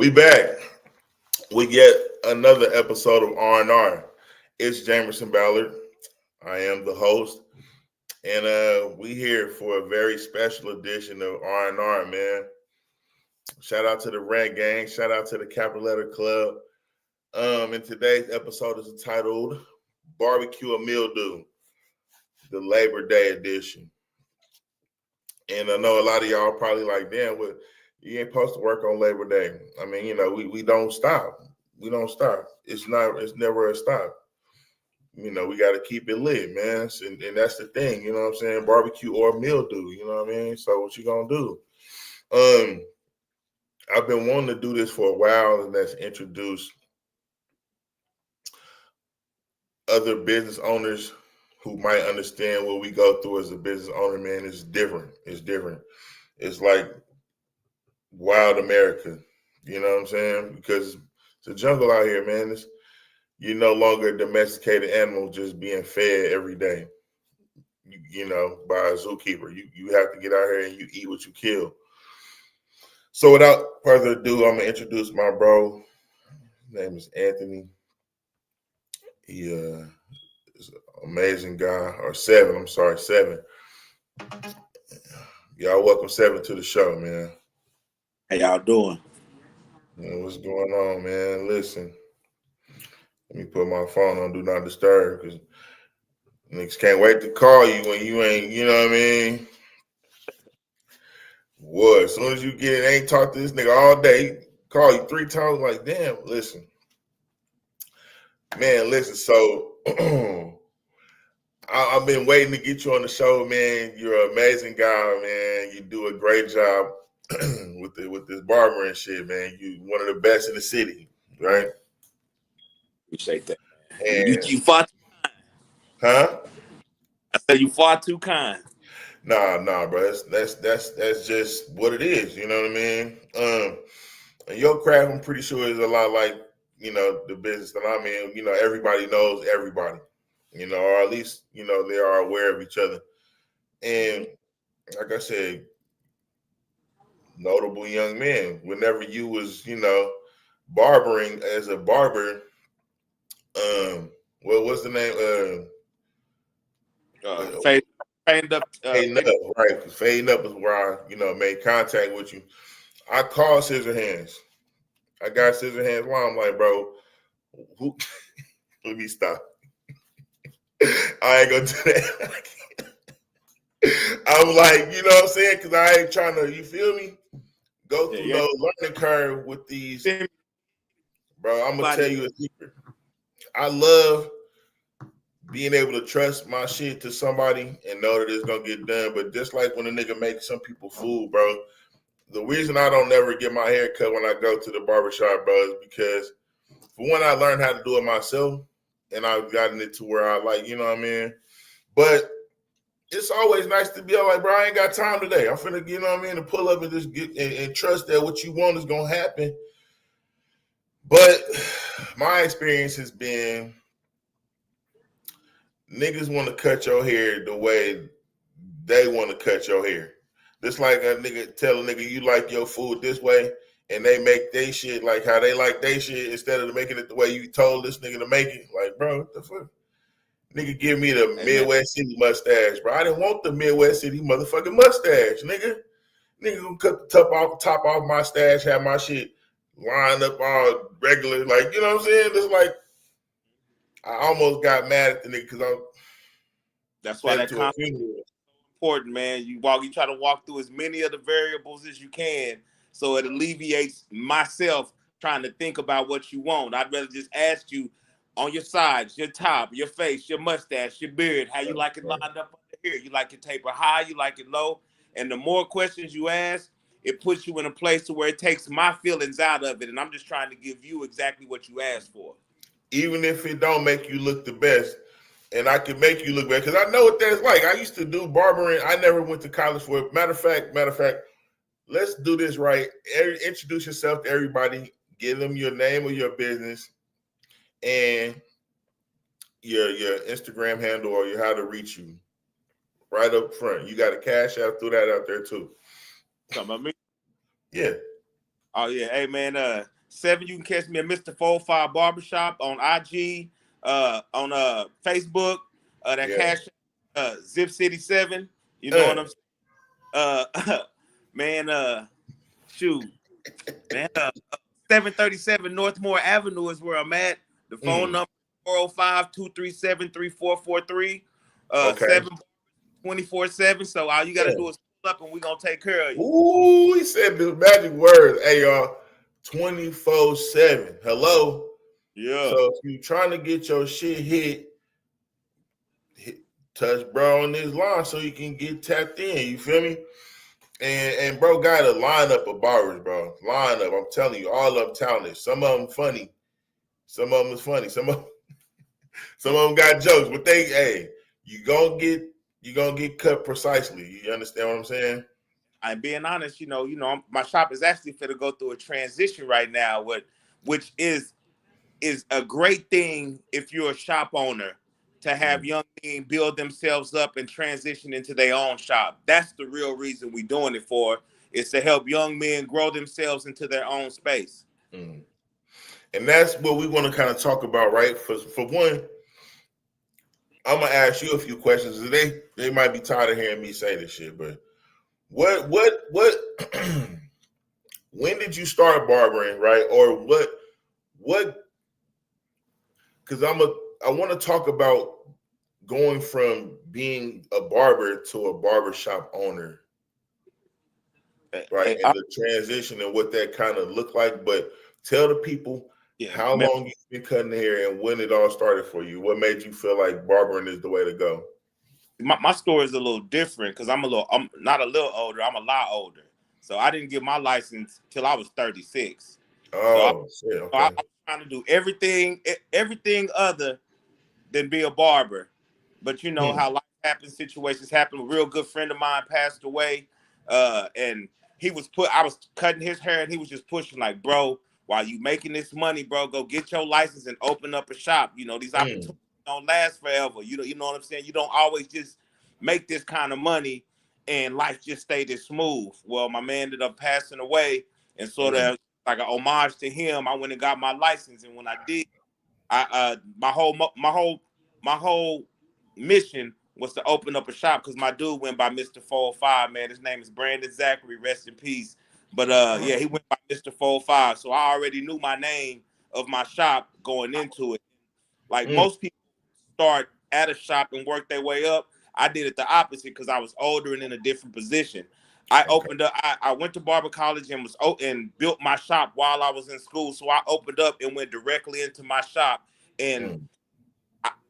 We back. We get another episode of R&R. It's Jamerson Ballard. I am the host. And we here for a very special edition of R&R, man. Shout out to the Rant Gang. Shout out to the Capital Letter Club. And today's episode is entitled BBQ Or Mildew, the Labor Day edition. And I know a lot of y'all probably like, damn, well, you ain't supposed to work on Labor Day. I mean, you know, we don't stop. We don't stop. It's never a stop. You know, we got to keep it lit, man. And that's the thing, you know what I'm saying? BBQ or mildew, you know what I mean? So what you gonna do? I've been wanting to do this for a while, and that's introduce other business owners who might understand what we go through as a business owner, man. It's different. It's different. It's like wild America, you know what I'm saying? Because it's a jungle out here, man. You're no longer a domesticated animal just being fed every day, you know, by a zookeeper. You have to get out here and you eat what you kill. So without further ado, I'm going to introduce my bro. His name is Anthony. He is an amazing guy, or Seven. Y'all welcome Seven to the show, man. How y'all doing? Man, what's going on, man? Listen, let me put my phone on Do Not Disturb because niggas can't wait to call you when you ain't, you know what I mean? What? As soon as you get it, ain't talk to this nigga all day, call you 3 times, like, damn, listen. Man, listen, so I've been waiting to get you on the show, man. You're an amazing guy, man. You do a great job with this barber and shit, man. You one of the best in the city, right? Appreciate that. And, you far too kind. Huh? I said you far too kind. Nah, bro. That's just what it is. You know what I mean? And your craft, I'm pretty sure, is a lot like, you know, the business that I'm in. You know, everybody knows everybody. You know, or at least, you know, they are aware of each other. And like I said, notable young man. Whenever you was, you know, barbering as a barber, what's the name? Fading up. Fading up, right? Because fading up is where I, you know, made contact with you. I called Scissorhands. I got Scissorhands line. I'm like, bro, who? Let me stop. I ain't gonna do that. I'm like, you know what I'm saying? Because I ain't trying to, you feel me? Go through no learning curve with these. Bro, I'm gonna tell you a secret. I love being able to trust my shit to somebody and know that it's gonna get done. But just like when a nigga makes some people food, bro, the reason I don't never get my hair cut when I go to the barbershop, bro, is because for one, I learned how to do it myself, and I've gotten it to where I like, you know what I mean? But it's always nice to be like, bro, I ain't got time today. I'm finna, you know what I mean, to pull up and just get and trust that what you want is gonna happen. But my experience has been niggas want to cut your hair the way they want to cut your hair. Just like a nigga tell a nigga you like your food this way, and they make they shit like how they like they shit instead of making it the way you told this nigga to make it. Like, bro, what the fuck? Nigga give me the Midwest City mustache, bro. I didn't want the Midwest City motherfucking mustache, nigga. Nigga gonna cut the top off my stash, have my shit lined up all regular, like, you know what I'm saying? It's like I almost got mad at the nigga because that's why that confidence is important, man. You try to walk through as many of the variables as you can, so it alleviates myself trying to think about what you want. I'd rather just ask you on your sides, your top, your face, your mustache, your beard, how you like it lined up under here. You like it taper high, you like it low. And the more questions you ask, it puts you in a place to where it takes my feelings out of it. And I'm just trying to give you exactly what you asked for. Even if it don't make you look the best, and I can make you look better, because I know what that's like. I used to do barbering. I never went to college for it. Matter of fact, let's do this right. Introduce yourself to everybody. Give them your name of your business and your Instagram handle or how to reach you. Right up front. You got a cash app, throw that out there too. Talking about me? Yeah. Oh yeah, hey man, 7, you can catch me at Mr. 45 Barbershop on IG, on Facebook, that Yeah. cash Zip City 7. You know Uh, what I'm saying? Man, shoot, man, 737 Northmore Avenue is where I'm at. The phone number 405-237-3443. okay. 7 24/7. So all you gotta Yeah. do is pull up and we're gonna take care of you. Ooh, he said the magic words. Hey, y'all, 24/7. Hello. Yeah. So if you're trying to get your shit hit, touch bro on this line so you can get tapped in. You feel me? And bro got a lineup of barbers, bro. Lineup. I'm telling you, all of them talented. Some of them funny. Some of them is funny. Some of them got jokes, but you gonna get cut precisely. You understand what I'm saying? I'm being honest, my shop is actually fit to go through a transition right now, which is a great thing if you're a shop owner to have young men build themselves up and transition into their own shop. That's the real reason we're doing it for, is to help young men grow themselves into their own space. Mm. And that's what we want to kind of talk about, right? For one, I'm gonna ask you a few questions. They might be tired of hearing me say this shit, but what when did you start barbering, right? Or what? Because I want to talk about going from being a barber to a barbershop owner, right? And the transition and what that kind of looked like. But tell the people how long you've been cutting hair and when it all started for you. What made you feel like barbering is the way to go? My story is a little different because I'm not a little older, I'm a lot older. So I didn't get my license till I was 36. Oh, shit, I okay. was trying to do everything other than be a barber. But you know how life happens, situations happen. A real good friend of mine passed away, and I was cutting his hair, and he was just pushing like, bro, while you making this money, bro, go get your license and open up a shop. These opportunities don't last forever. You know what I'm saying? You don't always just make this kind of money and life just stay this smooth. Well, my man ended up passing away, and sort of like an homage to him, I went and got my license, and when I did, my whole mission was to open up a shop because my dude went by Mr. 405, man. His name is Brandon Zachary, rest in peace. But yeah, he went by Mr. 405. So I already knew my name of my shop going into it. Like most people start at a shop and work their way up. I did it the opposite because I was older and in a different position. I opened up. I went to barber college and built my shop while I was in school. So I opened up and went directly into my shop. And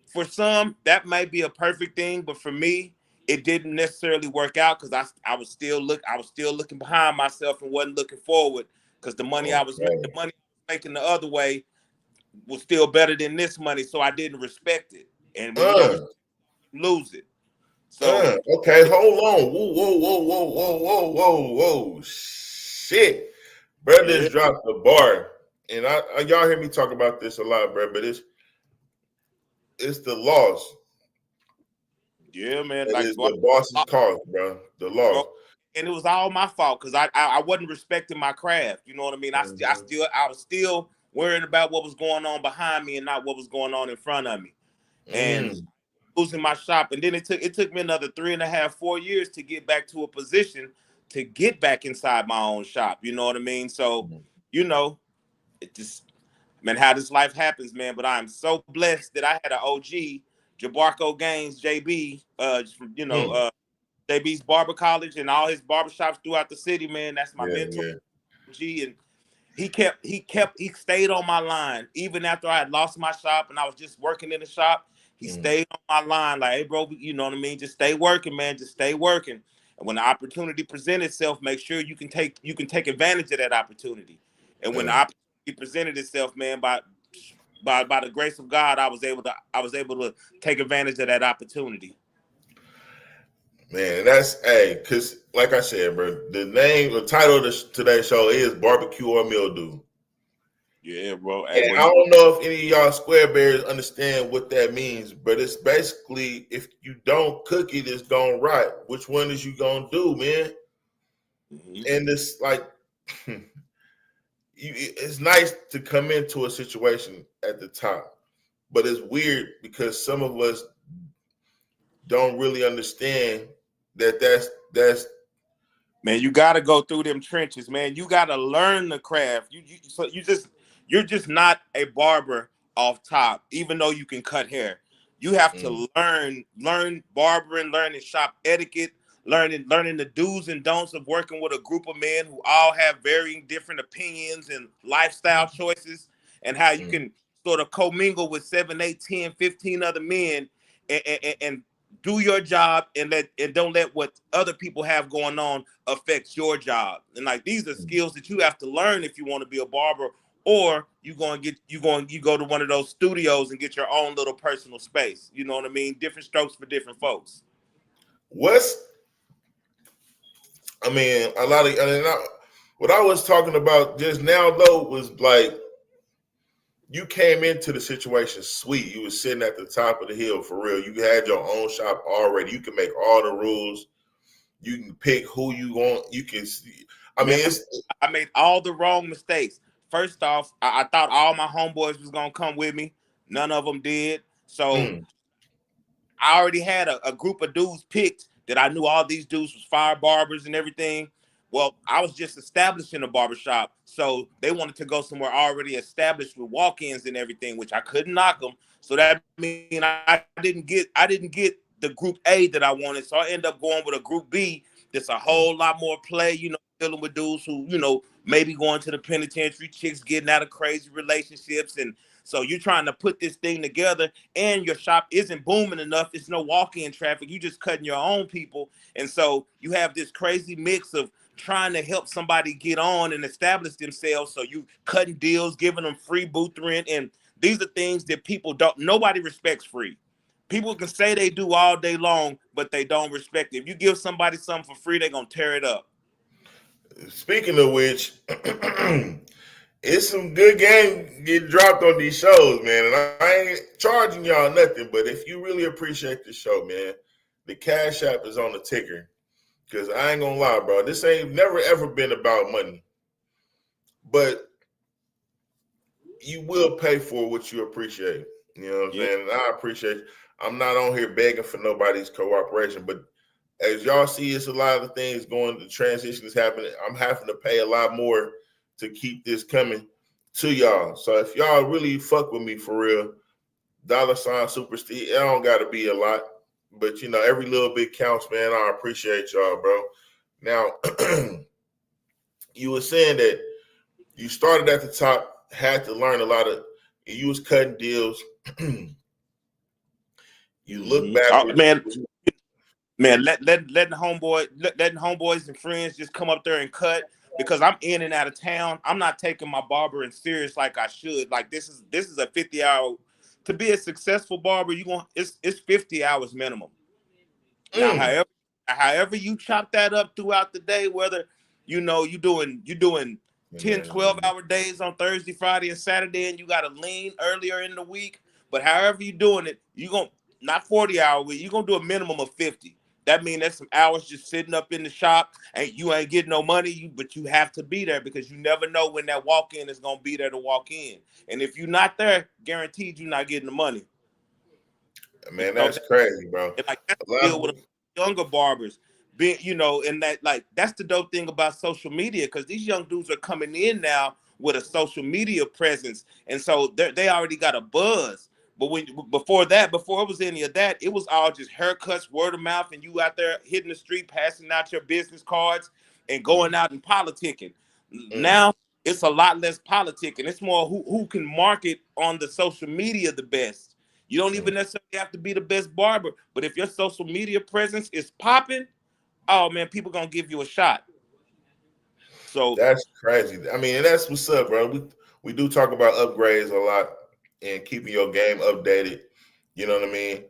for some, that might be a perfect thing, but for me, it didn't necessarily work out because I was still looking behind myself and wasn't looking forward because the money I was making the other way was still better than this money. So I didn't respect it. And when you don't respect it, you lose it. So okay, hold on. Whoa. Shit. Bro just dropped the bar. And y'all hear me talk about this a lot, bro, but it's the loss. Yeah, man. It Like is the boss's cause, bro. The loss. And it was all my fault because I wasn't respecting my craft. You know what I mean? I was still worrying about what was going on behind me and not what was going on in front of me. And losing my shop. And then it took me another 3.5, 4 years to get back to a position to get back inside my own shop. You know what I mean? So, it just, man, how this life happens, man. But I'm so blessed that I had an OG, Jabarco Gaines, JB, JB's Barber College and all his barbershops throughout the city, man. That's my mentor, OG, and he stayed on my line even after I had lost my shop and I was just working in the shop. He stayed on my line, like, hey, bro, you know what I mean? Just stay working, man. Just stay working. And when the opportunity presents itself, make sure you can take advantage of that opportunity. And when the opportunity presented itself, man, by the grace of God, I was able to take advantage of that opportunity. Man, that's because like I said, bro, the title of today's show is BBQ Or Mildew. Yeah, bro. And I don't know if any of y'all square bears understand what that means, but it's basically if you don't cook it, it's gonna rot. Which one is you gonna do, man? And it's like it's nice to come into a situation at the top, but it's weird because some of us don't really understand that's Man, you got to go through them trenches, man. You got to learn the craft. You're just not a barber off top, even though you can cut hair. You have to learn barbering, learning shop etiquette, learning the do's and don'ts of working with a group of men who all have varying different opinions and lifestyle choices, and how you can sort of commingle with 7, 8, 10, 15 other men and do your job and don't let what other people have going on affect your job. And like, these are skills that you have to learn if you want to be a barber, or you go to one of those studios and get your own little personal space. You know what I mean? Different strokes for different folks. What I was talking about just now though was like, you came into the situation sweet. You were sitting at the top of the hill for real. You had your own shop already. You can make all the rules. You can pick who you want. You can. I made all the wrong mistakes. First off, I thought all my homeboys was gonna come with me. None of them did. So I already had a group of dudes picked that I knew all these dudes was fire barbers and everything. Well, I was just establishing a barbershop, so they wanted to go somewhere already established with walk-ins and everything, which I couldn't knock them. So that means I didn't get the group A that I wanted. So I ended up going with a group B that's a whole lot more play, dealing with dudes who, maybe going to the penitentiary, chicks getting out of crazy relationships. And so you're trying to put this thing together, and your shop isn't booming enough. It's no walk-in traffic. You just cutting your own people. And so you have this crazy mix of trying to help somebody get on and establish themselves. So you cutting deals, giving them free booth rent. And these are things that nobody respects free. People can say they do all day long, but they don't respect it. If you give somebody something for free, they're going to tear it up. Speaking of which, it's some good game getting dropped on these shows, man. And I ain't charging y'all nothing, but if you really appreciate the show, man, the Cash App is on the ticker. Because I ain't gonna lie, bro, this ain't never ever been about money. But you will pay for what you appreciate. You know what I'm saying? And I appreciate it. I'm not on here begging for nobody's cooperation, but as y'all see, it's a lot of things going, the transition is happening. I'm having to pay a lot more to keep this coming to y'all. So if y'all really fuck with me for real, $SuperStee, it don't gotta be a lot. But every little bit counts, man. I appreciate y'all, bro. Now, you were saying that you started at the top, had to learn a lot of. You was cutting deals. You look back, man. Letting homeboys and friends just come up there and cut, because I'm in and out of town. I'm not taking my barbering serious like I should. Like, this is a 50-hour. To be a successful barber, it's 50 hours minimum. Now, however you chop that up throughout the day, whether you're doing 10, 12-hour days on Thursday, Friday, and Saturday, and you got to lean earlier in the week. But however you're doing it, you're going to, not 40-hour week, you're going to do a minimum of 50. That means that's some hours just sitting up in the shop, and you ain't getting no money, but you have to be there, because you never know when that walk-in is going to be there to walk in. And if you're not there, guaranteed you're not getting the money. Man, that's crazy, bro. And like, that's the deal with younger barbers. And that's the dope thing about social media, because these young dudes are coming in now with a social media presence, and so they already got a buzz. But before it was any of that, it was all just haircuts, word of mouth, and you out there hitting the street, passing out your business cards, and going out and politicking. Now it's a lot less politicking. It's more who can market on the social media the best. You don't even necessarily have to be the best barber, but if your social media presence is popping, oh man, people gonna give you a shot. So that's crazy. I mean, and that's what's up, bro. We do talk about upgrades a lot and keeping your game updated. You know what I mean?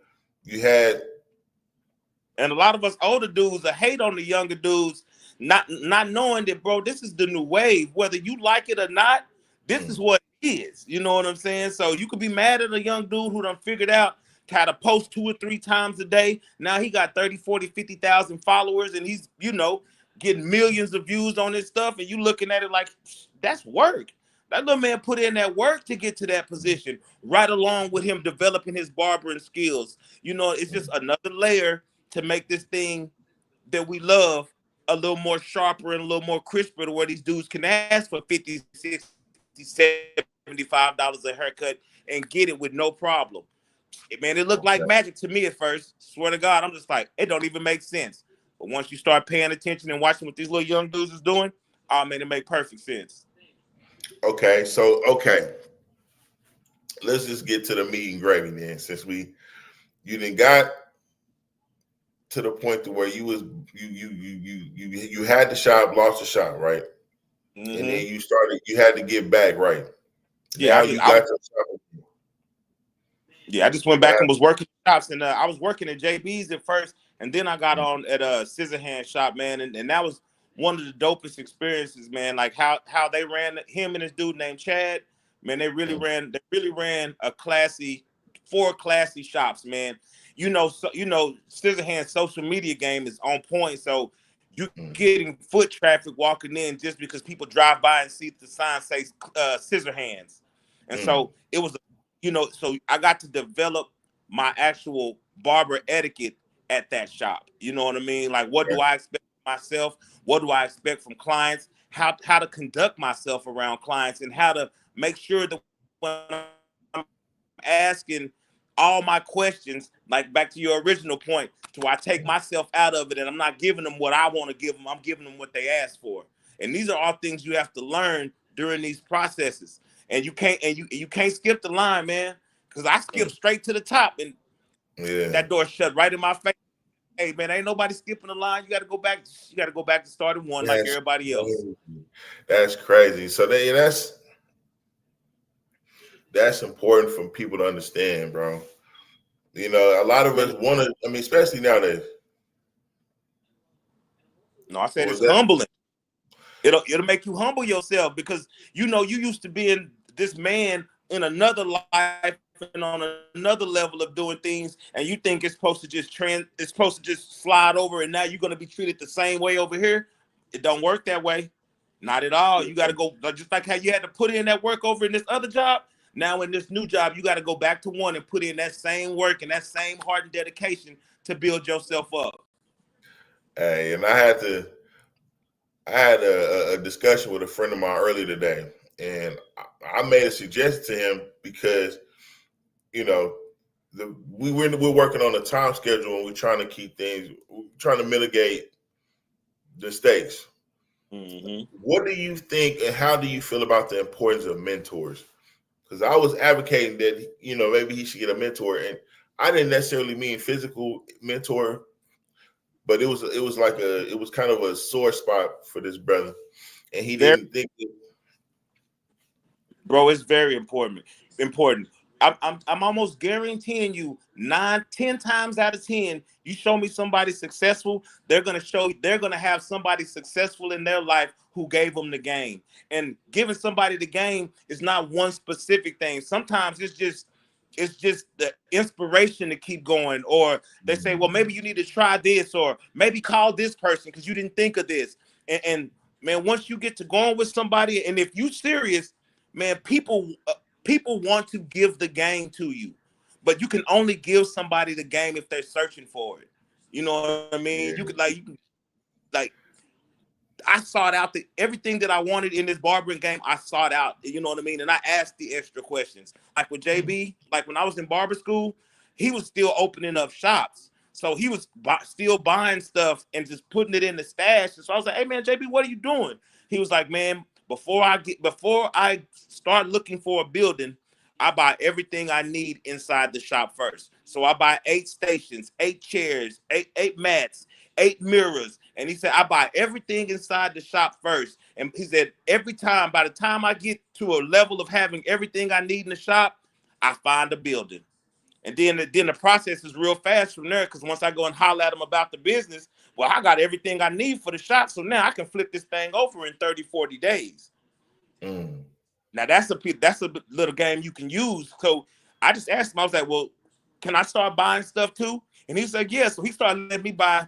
And a lot of us older dudes hate on the younger dudes, not knowing that, bro, this is the new wave. Whether you like it or not, this is what it is. You know what I'm saying? So you could be mad at a young dude who done figured out how to post 2 or 3 times a day. Now he got 30, 40, 50,000 followers, and he's, getting millions of views on his stuff, and you looking at it like, that's work. That little man put in that work to get to that position, right along with him developing his barbering skills. You know, it's just another layer to make this thing that we love a little more sharper and a little more crisper to where these dudes can ask for 50, 60, $75 a haircut and get it with no problem. Man, it looked like magic to me at first. Swear to God, I'm just like, it don't even make sense. But once you start paying attention and watching what these little young dudes is doing, oh man, it make perfect sense. Okay, so let's just get to the meat and gravy then. Since you done got to the point to where you had the shop, lost the shop, right? Mm-hmm. And then you had to get back, right? Yeah, I just went back and was working shops, and I was working at JB's at first, and then I got on at a scissor hand shop, man, and that was one of the dopest experiences, man. Like how they ran, him and this dude named Chad, man. They really ran four classy shops, man. You know, scissor hand social media game is on point, so you getting foot traffic walking in just because people drive by and see the sign say scissor hands, and so it was. So I got to develop my actual barber etiquette at that shop. You know what I mean? Like, what do I expect from myself? What do I expect from clients? How to conduct myself around clients, and how to make sure that when I'm asking all my questions, like back to your original point, do I take myself out of it and I'm not giving them what I want to give them? I'm giving them what they ask for. And these are all things you have to learn during these processes. And you can't skip the line, man, because I skipped straight to the top and that door shut right in my face. Hey, man, ain't nobody skipping the line. You got to go back. You got to go back to starting one like everybody else. That's crazy. So that's important for people to understand, bro. You know, a lot of us want to. I mean, especially nowadays. No, I said it's humbling. It'll make you humble yourself because you used to being this man in another life and on another level of doing things, and you think it's supposed to just slide over, and now you're going to be treated the same way over here. It don't work that way. Not at all. You got to go, just like how you had to put in that work over in this other job. Now in this new job, you got to go back to one and put in that same work and that same heart and dedication to build yourself up. Hey, and I had a discussion with a friend of mine earlier today, and I made a suggestion to him because, you know, we're working on a time schedule and we're trying to keep things, trying to mitigate the stakes. Mm-hmm. What do you think and how do you feel about the importance of mentors? Because I was advocating that, you know, maybe he should get a mentor, and I didn't necessarily mean physical mentor, but it was kind of a sore spot for this brother, and he didn't think it. Bro, it's very important. I'm almost guaranteeing you 9-10 times out of 10, you show me somebody successful, they're gonna have somebody successful in their life who gave them the game. And giving somebody the game is not one specific thing. Sometimes it's just the inspiration to keep going, or they say, well, maybe you need to try this, or maybe call this person because you didn't think of this. And man, once you get to going with somebody, and if you serious, man, people want to give the game to you, but you can only give somebody the game if they're searching for it. You know what I mean? Yeah. You can I sought out everything that I wanted in this barbering game. I sought out, you know what I mean? And I asked the extra questions. Like with JB, like when I was in barber school, he was still opening up shops. So he was still buying stuff and just putting it in the stash. And so I was like, hey man, JB, what are you doing? He was like, man, before I start looking for a building, I buy everything I need inside the shop first. So I buy 8 stations, 8 chairs, 8 mats, 8 mirrors. And he said, I buy everything inside the shop first. And he said, by the time I get to a level of having everything I need in the shop, I find a building. And then the process is real fast from there, because once I go and holler at them about the business, well, I got everything I need for the shop. So now I can flip this thing over in 30, 40 days. Now that's a little game you can use. So I just asked him, I was like, well, can I start buying stuff too? And he said, yeah. So he started letting me buy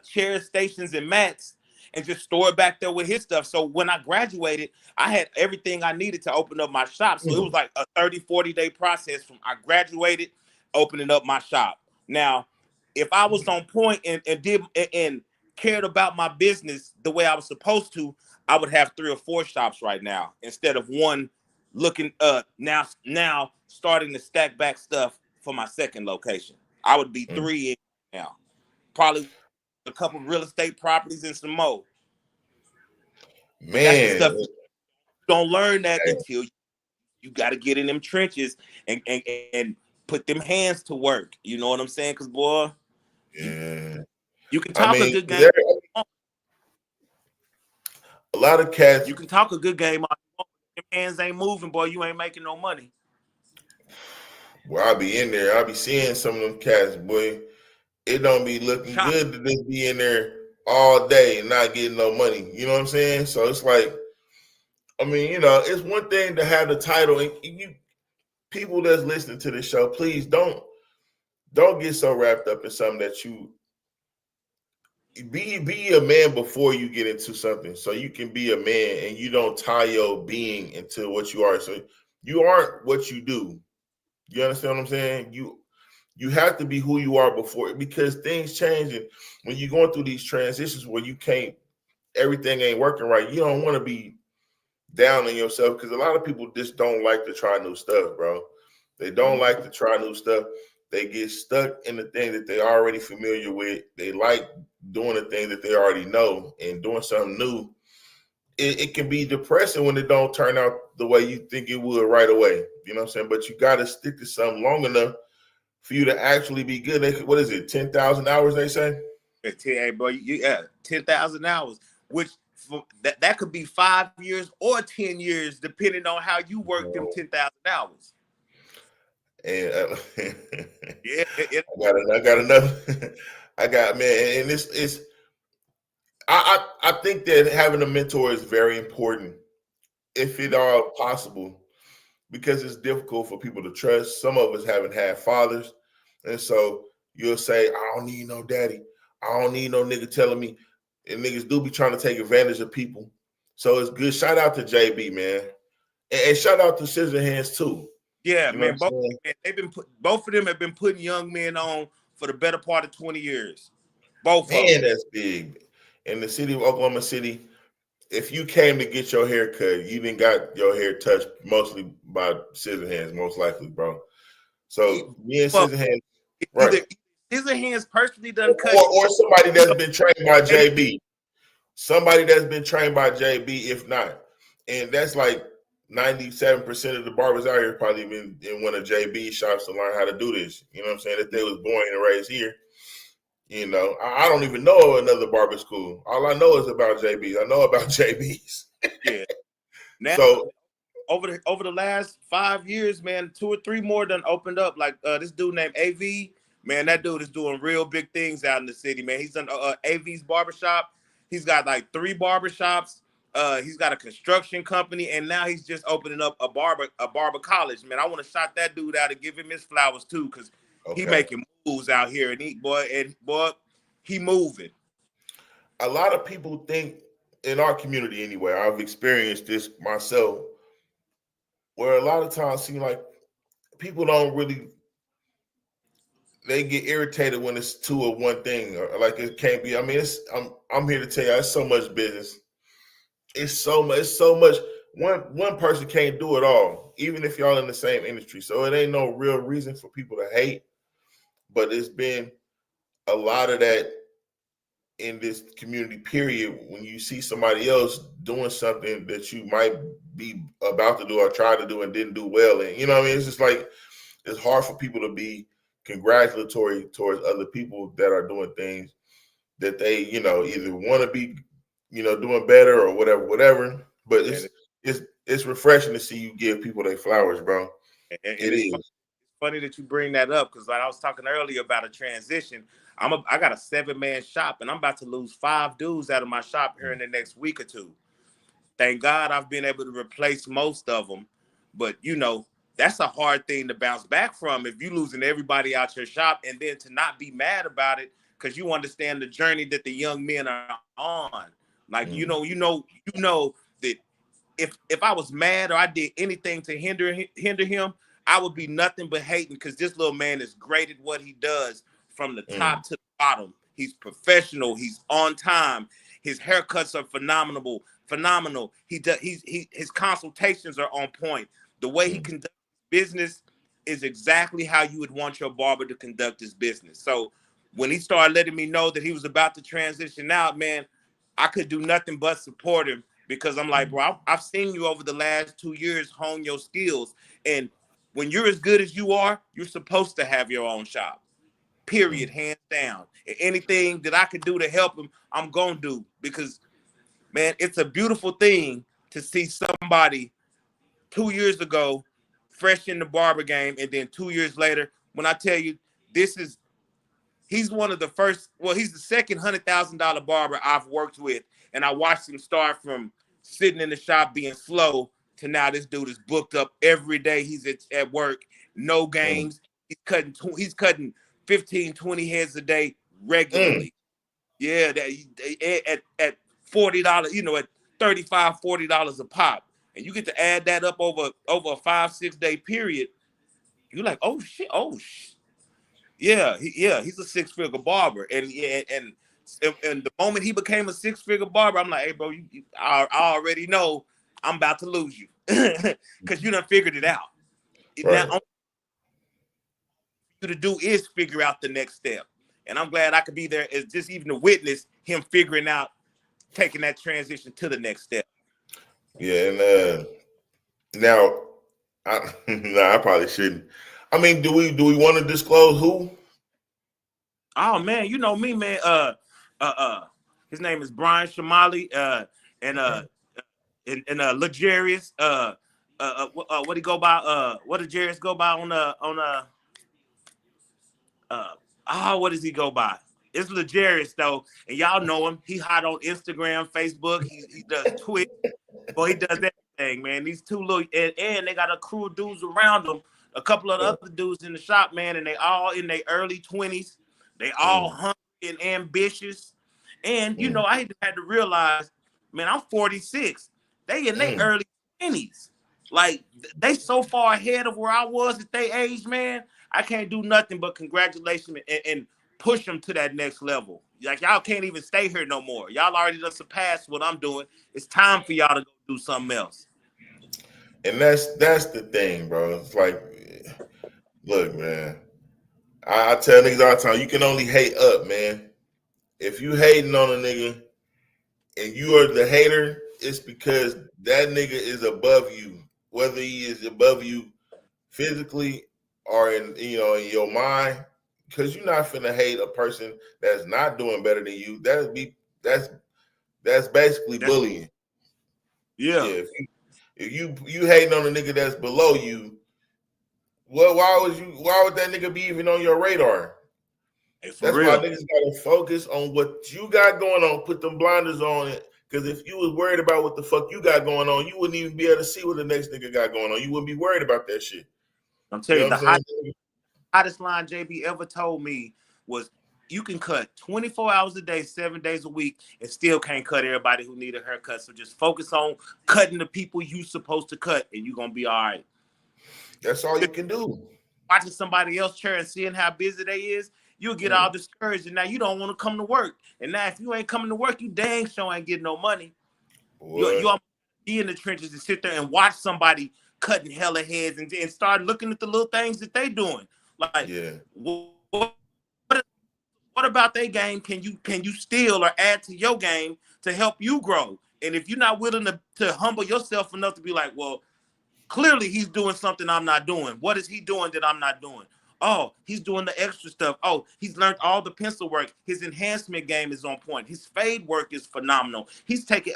chair stations and mats. and just store it back there with his stuff. So when I graduated, I had everything I needed to open up my shop. So it was like a 30, 40-day process from I graduated, opening up my shop. Now, if I was on point and cared about my business the way I was supposed to, I would have 3 or 4 shops right now instead of one looking now starting to stack back stuff for my second location. I would be 3 in now. Probably a couple real estate properties and some more. But that's the stuff you don't learn that until you got to get in them trenches and put them hands to work. You know what I'm saying? Because boy, you can talk a good game. A lot of cats. You can talk a good game. Your hands ain't moving, boy. You ain't making no money. Well, I'll be in there. I'll be seeing some of them cats, boy. It don't be looking good to just be in there all day and not getting no money. You know what I'm saying? So it's like, I mean, you know, it's one thing to have the title, and you people that's listening to this show, please don't get so wrapped up in something that you be a man before you get into something, so you can be a man and you don't tie your being into what you are. So you aren't what you do. You understand what I'm saying? You have to be who you are before, because things change, and when you're going through these transitions where everything ain't working right, you don't want to be down on yourself, because a lot of people just don't like to try new stuff, bro. They don't like to try new stuff. They get stuck in the thing that they already familiar with. They like doing the thing that they already know, and doing something new. It can be depressing when it don't turn out the way you think it would right away. You know what I'm saying? But you got to stick to something long enough for you to actually be good. What is it? 10,000 hours, they say? Hey, bro, 10,000 hours, which that could be 5 years or 10 years, depending on how you work them 10,000 hours. And I got enough. I got, man, and it's. I think that having a mentor is very important, if at all possible, because it's difficult for people to trust. Some of us haven't had fathers, and so you'll say, "I don't need no daddy. I don't need no nigga telling me." And niggas do be trying to take advantage of people. So it's good. Shout out to JB, man, and shout out to Scissorhands too. Yeah, you man. Both of them have been putting young men on for the better part of 20 years. Both man, of them. That's big. In the city of Oklahoma City, if you came to get your hair cut, you didn't got your hair touched mostly by Scissorhands, most likely, bro. So me and Scissorhands, right? Scissorhands personally done cut, or somebody that's been trained by JB. Somebody that's been trained by JB, if not, and that's like 97% of the barbers out here probably been in one of JB's shops to learn how to do this. You know what I'm saying? If they was born and raised here. You know, I don't even know another barber school. All I know is about JB's. I know about JB's. Yeah. Now, so over the last 5 years, man, 2 or 3 more done opened up. Like this dude named AV, man, that dude is doing real big things out in the city, man. He's done AV's barbershop. He's got like 3 barbershops. He's got a construction company, and now he's just opening up a barber college. Man, I want to shout that dude out and give him his flowers too, because he making moves out here, and he moving. A lot of people think, in our community anyway, I've experienced this myself, where a lot of times seem like people don't really, they get irritated when it's 2 or 1 thing, or like it can't be. I mean, I'm here to tell you, it's so much business. It's so much. One person can't do it all, even if y'all in the same industry. So it ain't no real reason for people to hate. But it's been a lot of that in this community, period, when you see somebody else doing something that you might be about to do or try to do and didn't do well. And, you know what I mean? It's just like, it's hard for people to be congratulatory towards other people that are doing things that they, you know, either want to be, you know, doing better or whatever. But it's refreshing to see you give people their flowers, bro. And it's funny that you bring that up, because like I was talking earlier about a transition. I got a 7-man shop, and I'm about to lose 5 dudes out of my shop here in the next week or 2. Thank God I've been able to replace most of them, but you know, that's a hard thing to bounce back from if you losing everybody out your shop, and then to not be mad about it because you understand the journey that the young men are on. Like, you know that if I was mad or I did anything to hinder him, I would be nothing but hating, because this little man is great at what he does from the top to the bottom. He's professional. He's on time. His haircuts are phenomenal. His consultations are on point. The way he conducts business is exactly how you would want your barber to conduct his business. So when he started letting me know that he was about to transition out, man, I could do nothing but support him, because I'm like, bro, I've seen you over the last 2 years hone your skills. And when you're as good as you are, you're supposed to have your own shop. Period, hands down. And anything that I could do to help him, I'm going to do. Because, man, it's a beautiful thing to see somebody 2 years ago fresh in the barber game, and then 2 years later, when I tell you, he's one of the first, well, he's the second $100,000 barber I've worked with. And I watched him start from sitting in the shop being slow to now this dude is booked up every day. He's at work, no games. He's cutting 15, 20 heads a day regularly. Yeah, at $40, at $35, $40 a pop. And you get to add that up over a 5-6 day period. You're like, oh shit. Yeah, he's a 6-figure barber. And the moment he became a 6-figure barber, I'm like, hey, bro, I already know I'm about to lose you, because you done figured it out. Right. Now, all you to do is figure out the next step. And I'm glad I could be there as just even to witness him figuring out, taking that transition to the next step. Yeah, and now, I probably shouldn't. I mean, do we want to disclose who? Oh man, you know me, man. His name is Brian Shamali, and Legarius. What he go by? What did Jarius go by what does he go by? It's Legarius though, and y'all know him. He hot on Instagram, Facebook. He does Twitch. Well, he does everything, man. These two little and they got a crew of dudes around them. A couple of the other dudes in the shop, man, and they all in their early 20s. They all hungry and ambitious. And you know, I had to realize, man, I'm 46. They in their early 20s. Like, they so far ahead of where I was at their age, man. I can't do nothing but congratulations and push them to that next level. Like, y'all can't even stay here no more. Y'all already done surpassed what I'm doing. It's time for y'all to go do something else. And that's the thing, bro. It's like, look, man. I tell niggas all the time, you can only hate up, man. If you hating on a nigga and you are the hater, it's because that nigga is above you. Whether he is above you physically or in your mind, because you're not finna hate a person that's not doing better than you. That's basically bullying. Yeah. If you hating on a nigga that's below you, well, why would that nigga be even on your radar? That's why niggas gotta focus on what you got going on. Put them blinders on it. Because if you was worried about what the fuck you got going on, you wouldn't even be able to see what the next nigga got going on. You wouldn't be worried about that shit. I'm telling you, the hottest line JB ever told me was, you can cut 24 hours a day, 7 days a week, and still can't cut everybody who need a haircut. So just focus on cutting the people you supposed to cut, and you're going to be all right. That's all you can do. Watching somebody else chair and seeing how busy they is, you'll get all discouraged, and now you don't want to come to work. And now if you ain't coming to work, you dang sure ain't getting no money. You be in the trenches and sit there and watch somebody cutting hella heads and start looking at the little things that they doing. Like, what about their game can you steal or add to your game to help you grow? And if you're not willing to humble yourself enough to be like, well, clearly he's doing something I'm not doing. What is he doing that I'm not doing? Oh, he's doing the extra stuff. Oh, he's learned all the pencil work. His enhancement game is on point. His fade work is phenomenal. He's taking,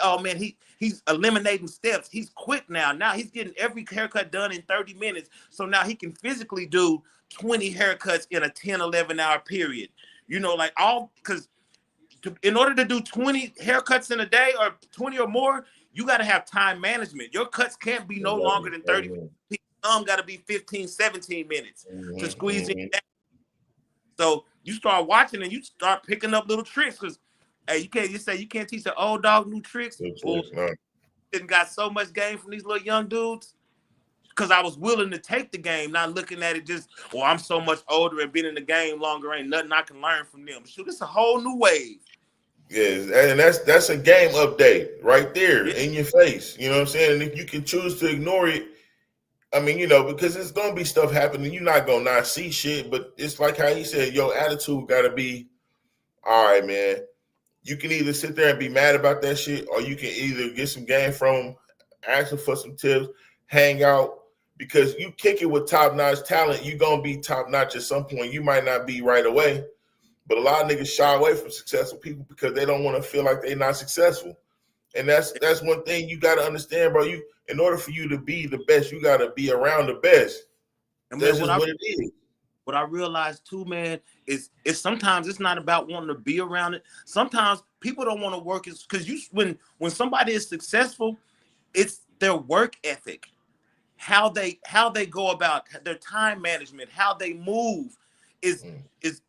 he's eliminating steps. He's quick now. Now he's getting every haircut done in 30 minutes. So now he can physically do 20 haircuts in a 10, 11-hour period. Because in order to do 20 haircuts in a day or 20 or more, you got to have time management. Your cuts can't be no longer than 30 minutes. Some got to be 15, 17 minutes to squeeze in. So you start watching and you start picking up little tricks because, Hey, you say you can't teach an old dog new tricks. Well, No. didn't got so much game from these little young dudes. Because I was willing to take the game, not looking at it just, well, I'm so much older and been in the game longer, ain't nothing I can learn from them. Shoot, it's a whole new wave. Yes, and that's a game update right there Yeah. in your face. You know what I'm saying? And if you can choose to ignore it, I mean, because it's gonna be stuff happening. You're not gonna not see shit, but it's like how he said, your attitude gotta be, all right, man. You can either sit there and be mad about that shit, or you can either get some game from them, ask them for some tips, hang out. Because you kick it with top-notch talent, you're gonna be top-notch at some point. You might not be right away, but a lot of niggas shy away from successful people because they don't want to feel like they're not successful. And that's one thing you got to understand, bro. In order for you to be the best, you got to be around the best. And that's just what it is. What I realized too, man, is sometimes it's not about wanting to be around it. Sometimes people don't want to work because when somebody is successful, it's their work ethic, how they go about their time management, how they move is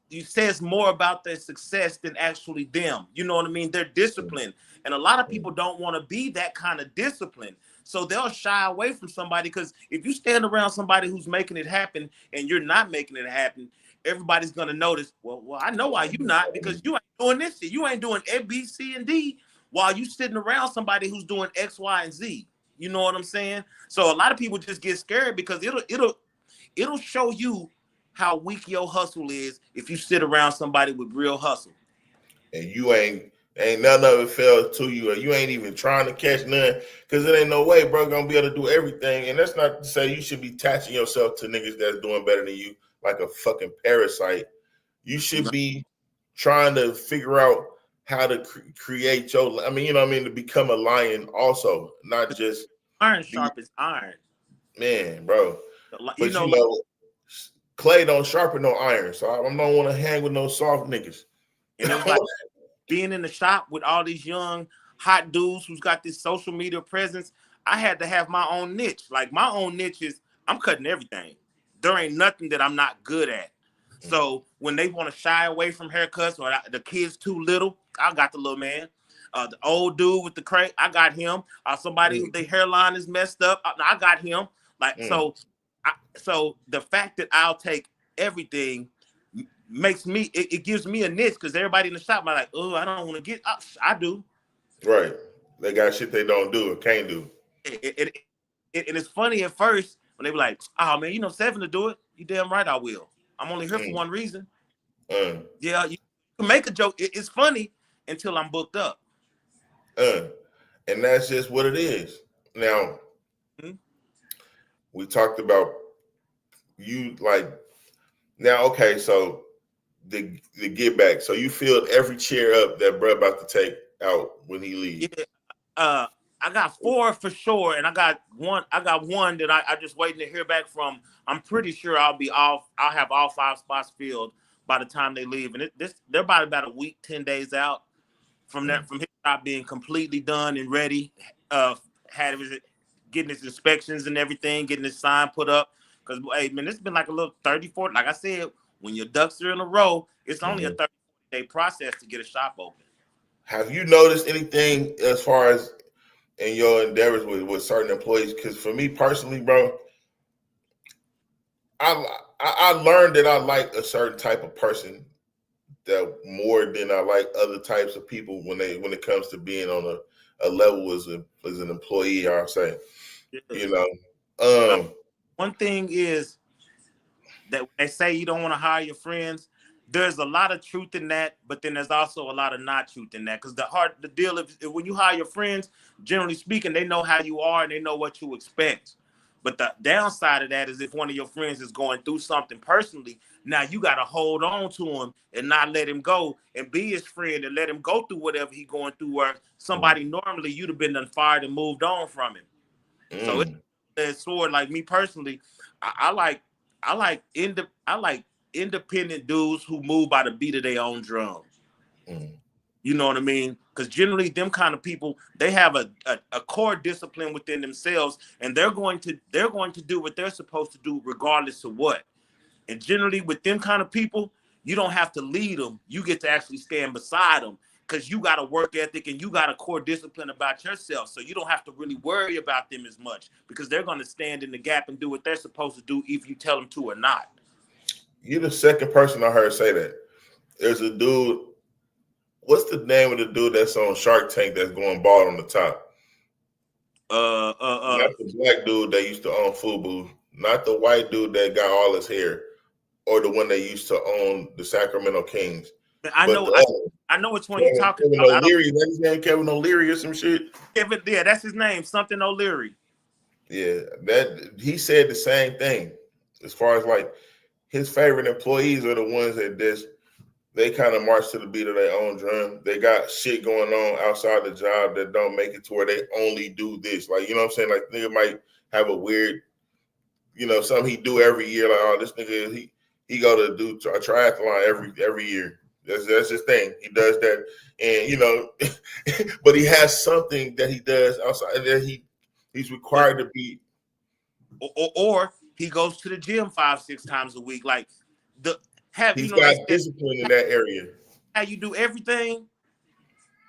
you say it's more about their success than actually them. You know what I mean? They're disciplined. And a lot of people don't want to be that kind of discipline. So they'll shy away from somebody because if you stand around somebody who's making it happen and you're not making it happen, everybody's gonna notice, well, I know why you're not, because you ain't doing this shit. You ain't doing A, B, C, and D while you sitting around somebody who's doing X, Y, and Z. You know what I'm saying? So a lot of people just get scared because it'll show you how weak your hustle is if you sit around somebody with real hustle. And you ain't none of it fell to you, or you ain't even trying to catch none, because it ain't no way, bro, gonna be able to do everything. And that's not to say you should be attaching yourself to niggas that's doing better than you like a fucking parasite. You should be trying to figure out how to create your, I mean, you know what I mean, to become a lion also, not just iron sharpens iron. Man, bro. But you know, clay don't sharpen no iron, so I don't want to hang with no soft niggas. And it's like being in the shop with all these young hot dudes who's got this social media presence. I had to have my own niche. Like my own niche is I'm cutting everything. There ain't nothing that I'm not good at. So when they want to shy away from haircuts or the kid's too little, I got the little man. The old dude with the crate, I got him. Somebody who their hairline is messed up, I got him. Like so the fact that I'll take everything makes me, it gives me a niche, because everybody in the shop might like, oh, I don't want to get, I do. Right. They got shit they don't do or can't do. And it's funny at first when they be like, oh man, 7 to do it. You damn right I will. I'm only here for one reason. Yeah, you can make a joke. It's funny until I'm booked up. And that's just what it is. Now, we talked about you now, okay, so the get back. So you filled every chair up that bro about to take out when he leaves. Yeah. I got 4 for sure, and I got one that I just waiting to hear back from. I'm pretty sure I'll have all 5 spots filled by the time they leave. And they're about a week, 10 days out from his shop being completely done and ready. Getting his inspections and everything, getting his sign put up. Because, hey, man, it's been like a little 34. Like I said, when your ducks are in a row, it's only a 30-day process to get a shop open. Have you noticed anything as far as in your endeavors with certain employees? Because for me personally, bro, I learned that I like a certain type of person that more than I like other types of people when it comes to being on a level as an employee, I'll say. One thing is that when they say you don't want to hire your friends, there's a lot of truth in that, but then there's also a lot of not truth in that. Because the deal is when you hire your friends, generally speaking, they know how you are and they know what you expect. But the downside of that is if one of your friends is going through something personally, now you got to hold on to him and not let him go and be his friend and let him go through whatever he's going through, where somebody normally you'd have been done fired and moved on from him. So it's sort like me personally, I like independent dudes who move by the beat of their own drum. You know what I mean? Because generally them kind of people, they have a core discipline within themselves, and they're going to do what they're supposed to do regardless of what. And generally with them kind of people, you don't have to lead them. You get to actually stand beside them. because you got a work ethic and you got a core discipline about yourself. So you don't have to really worry about them as much because they're going to stand in the gap and do what they're supposed to do if you tell them to or not. You're the second person I heard say that. There's a dude, what's the name of the dude that's on Shark Tank that's going bald on the top? Not the black dude that used to own Fubu, not the white dude that got all his hair, or the one that used to own the Sacramento Kings. I know which one you're talking about. Kevin O'Leary, is that his name? Kevin O'Leary or some shit? Yeah, that's his name. Something O'Leary. Yeah, that he said the same thing. As far as like his favorite employees are the ones that they kind of march to the beat of their own drum. They got shit going on outside the job that don't make it to where they only do this. Like, you know what I'm saying? Like, nigga might have a weird, something he do every year. Like, oh, this nigga, he go to do a triathlon every year. That's his thing. He does that. And, but he has something that he does outside that he's required to be. Or he goes to the gym 5-6 times a week. Like, he's got discipline in that area. How you do everything,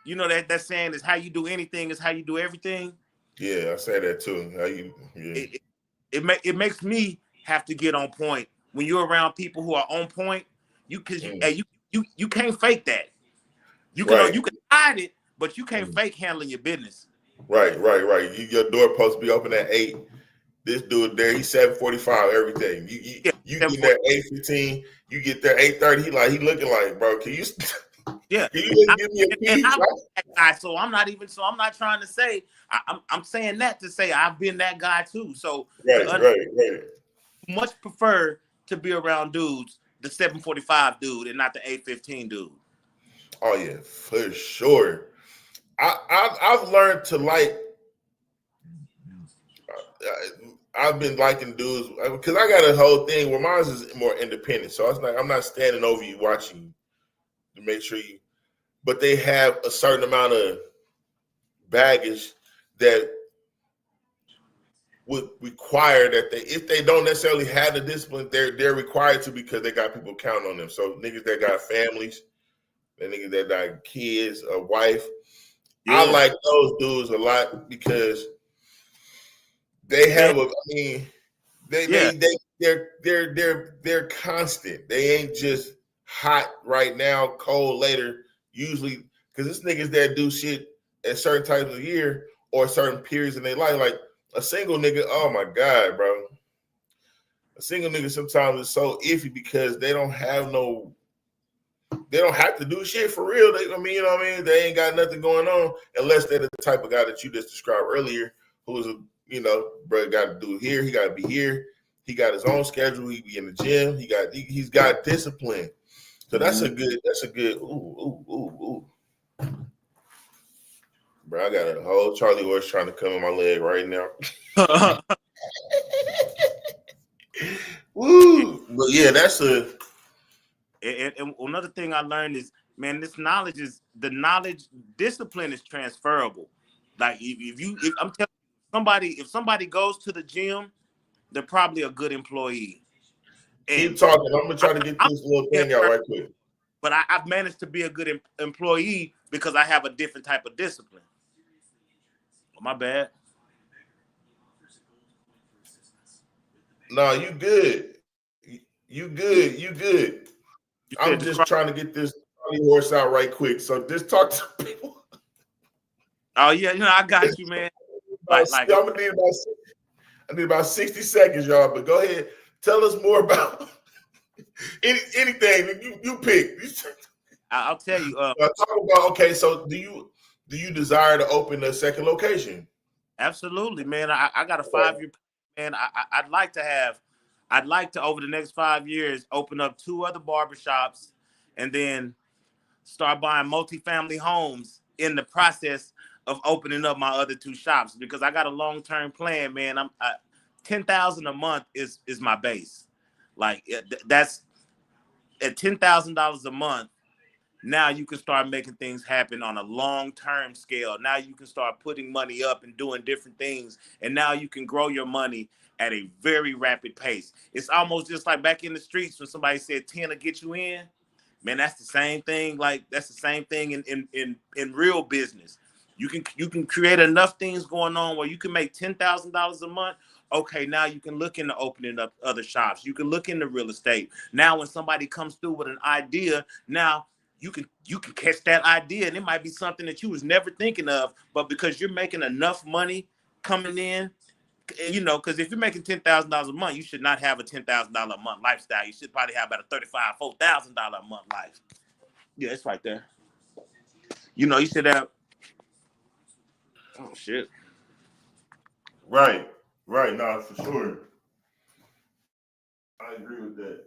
that saying is how you do anything is how you do everything. Yeah, I say that too. How you? Yeah. It makes me have to get on point when you're around people who are on point. You can't fake that. You can hide it, but you can't fake handling your business. Right. Your door supposed to be open at 8. This dude there, he's 7:45 everything. You get there 8:15. You get there 8:30. He looking like, bro. Can you? Yeah. Can you just give me a piece? I'm not trying to say. I'm saying that to say I've been that guy too. So right. Much prefer to be around dudes, the 7:45 dude, and not the 8:15 dude. Oh yeah, for sure. I've learned to like. I've been liking dudes because I got a whole thing where mine is more independent. So it's like I'm not standing over you watching you to make sure you. But they have a certain amount of baggage that would require that if they don't necessarily have the discipline, they're required to because they got people counting on them. So niggas that got families, the niggas that got kids, a wife. Yeah. I like those dudes a lot because they have they're constant. They ain't just hot right now, cold later. Usually, because it's niggas that do shit at certain times of year or certain periods in their life. Like a single nigga, oh my God, bro. A single nigga sometimes is so iffy because they don't have to do shit for real. You know what I mean? They ain't got nothing going on unless they're the type of guy that you just described earlier, who is bro, got to do here. He got to be here. He got his own schedule. He be in the gym. He's got discipline. So that's a good. Ooh. Bro, I got a whole Charlie horse trying to come in my leg right now. Woo! But yeah, that's a. And another thing I learned is, man, discipline is transferable. Like if I'm telling if somebody goes to the gym, they're probably a good employee. Keep talking. I'm gonna try to get this little thing out right quick. But I've managed to be a good employee because I have a different type of discipline. Oh, my bad. No, you good. You good. I'm just trying to get this horse out right quick. So just talk to people. Oh yeah, I got you, man. I'm gonna need about 60 seconds, y'all. But go ahead, tell us more about anything you pick. I'll tell you. Talk about so do you desire to open a second location? Absolutely, man. I got a 5-year plan. I'd like to over the next 5 years open up 2 other barbershops and then start buying multifamily homes in the process of opening up my other 2 shops because I got a long-term plan, man. I'm $10,000 a month is my base. Like that's at $10,000 a month. Now you can start making things happen on a long-term scale. Now you can start putting money up and doing different things. And now you can grow your money at a very rapid pace. It's almost just like back in the streets when somebody said 10 will get you in. Man, that's the same thing. Like that's the same thing in real business. You can create enough things going on where you can make $10,000 a month. Okay, now you can look into opening up other shops. You can look into real estate. Now, when somebody comes through with an idea, now you can catch that idea, and it might be something that you was never thinking of, but because you're making enough money coming in, you know, because if you're making $10,000 a month, you should not have a $10,000 a month lifestyle. You should probably have about a $4,000 a month life. Yeah, it's right there. You know, you should have. Oh shit. Right. No, for sure. I agree with that.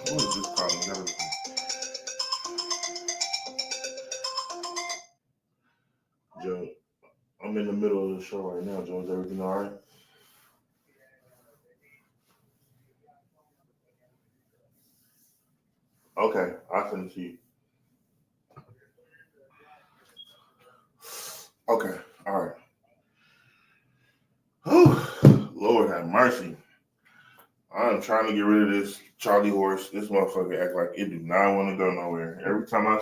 Who is this calling? Joe, I'm in the middle of the show right now, Joe. Is everything all right? Okay, I'll send it to you. Okay, all right. Whew. Lord have mercy. I'm trying to get rid of this Charlie horse. This motherfucker act like it do not want to go nowhere. Every time I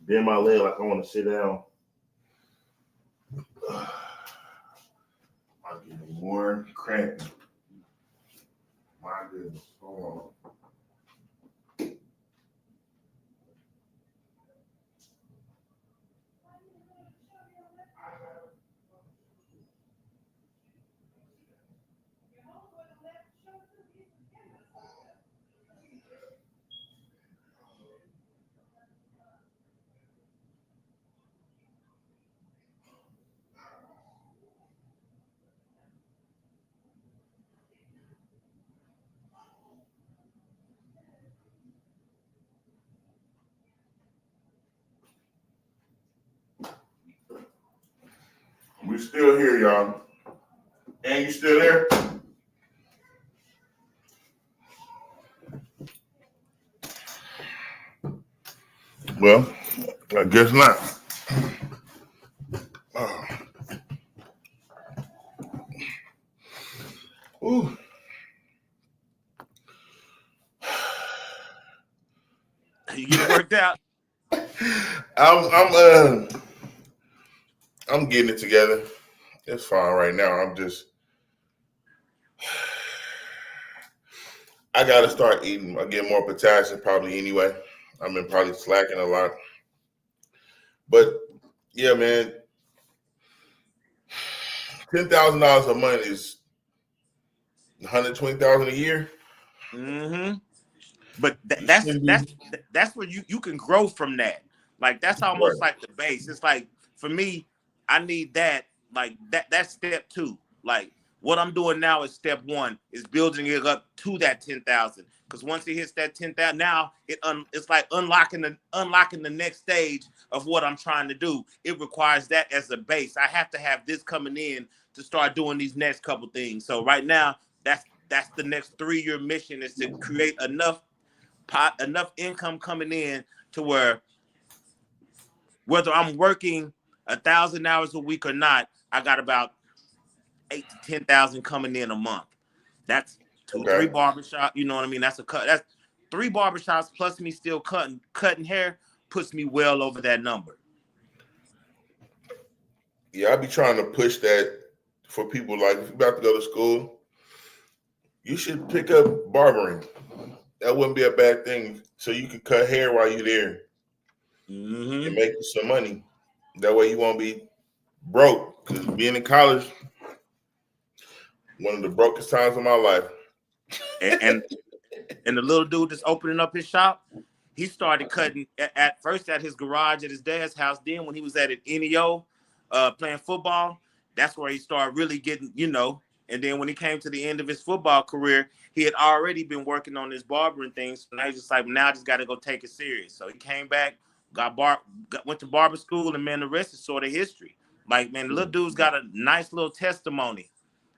bend my leg like I want to sit down, I'm getting more crampy. My goodness. Hold on. We still here, y'all. And you still there? Well, I guess not. Ooh. You get it worked out? I'm getting it together. It's fine right now. I gotta start eating. I get more potassium probably anyway. I've been probably slacking a lot. But yeah, man, $10,000 a month is $120,000 a year. Mm-hmm. But that's where you can grow from that. Like that's almost Right. like the base. It's like for me, I need that. Like that's step 2. Like what I'm doing now is step 1 is building it up to that 10,000. Because once it hits that 10,000, now it's like unlocking the next stage of what I'm trying to do. It requires that as a base. I have to have this coming in to start doing these next couple things. So right now, that's the next 3-year mission is to create enough income coming in to where whether I'm working 1,000 hours a week or not, I got about 8 to 10,000 coming in a month. That's 2-3 barbershop. You know what I mean? That's 3 barbershops plus me still cutting hair puts me well over that number. Yeah, I be trying to push that for people. Like if you're about to go to school, you should pick up barbering. That wouldn't be a bad thing. So you can cut hair while you're there and make you some money. That way you won't be broke. Because being in college, one of the brokest times of my life. And the little dude that's opening up his shop, he started cutting at first at his garage at his dad's house. Then when he was at an NEO playing football, that's where he started really getting, you know. And then when he came to the end of his football career, he had already been working on his barbering things. So now he's just like, now I just got to go take it serious. So he came back, went to barber school, and man, the rest is sort of history. Like, man, the little dude's got a nice little testimony,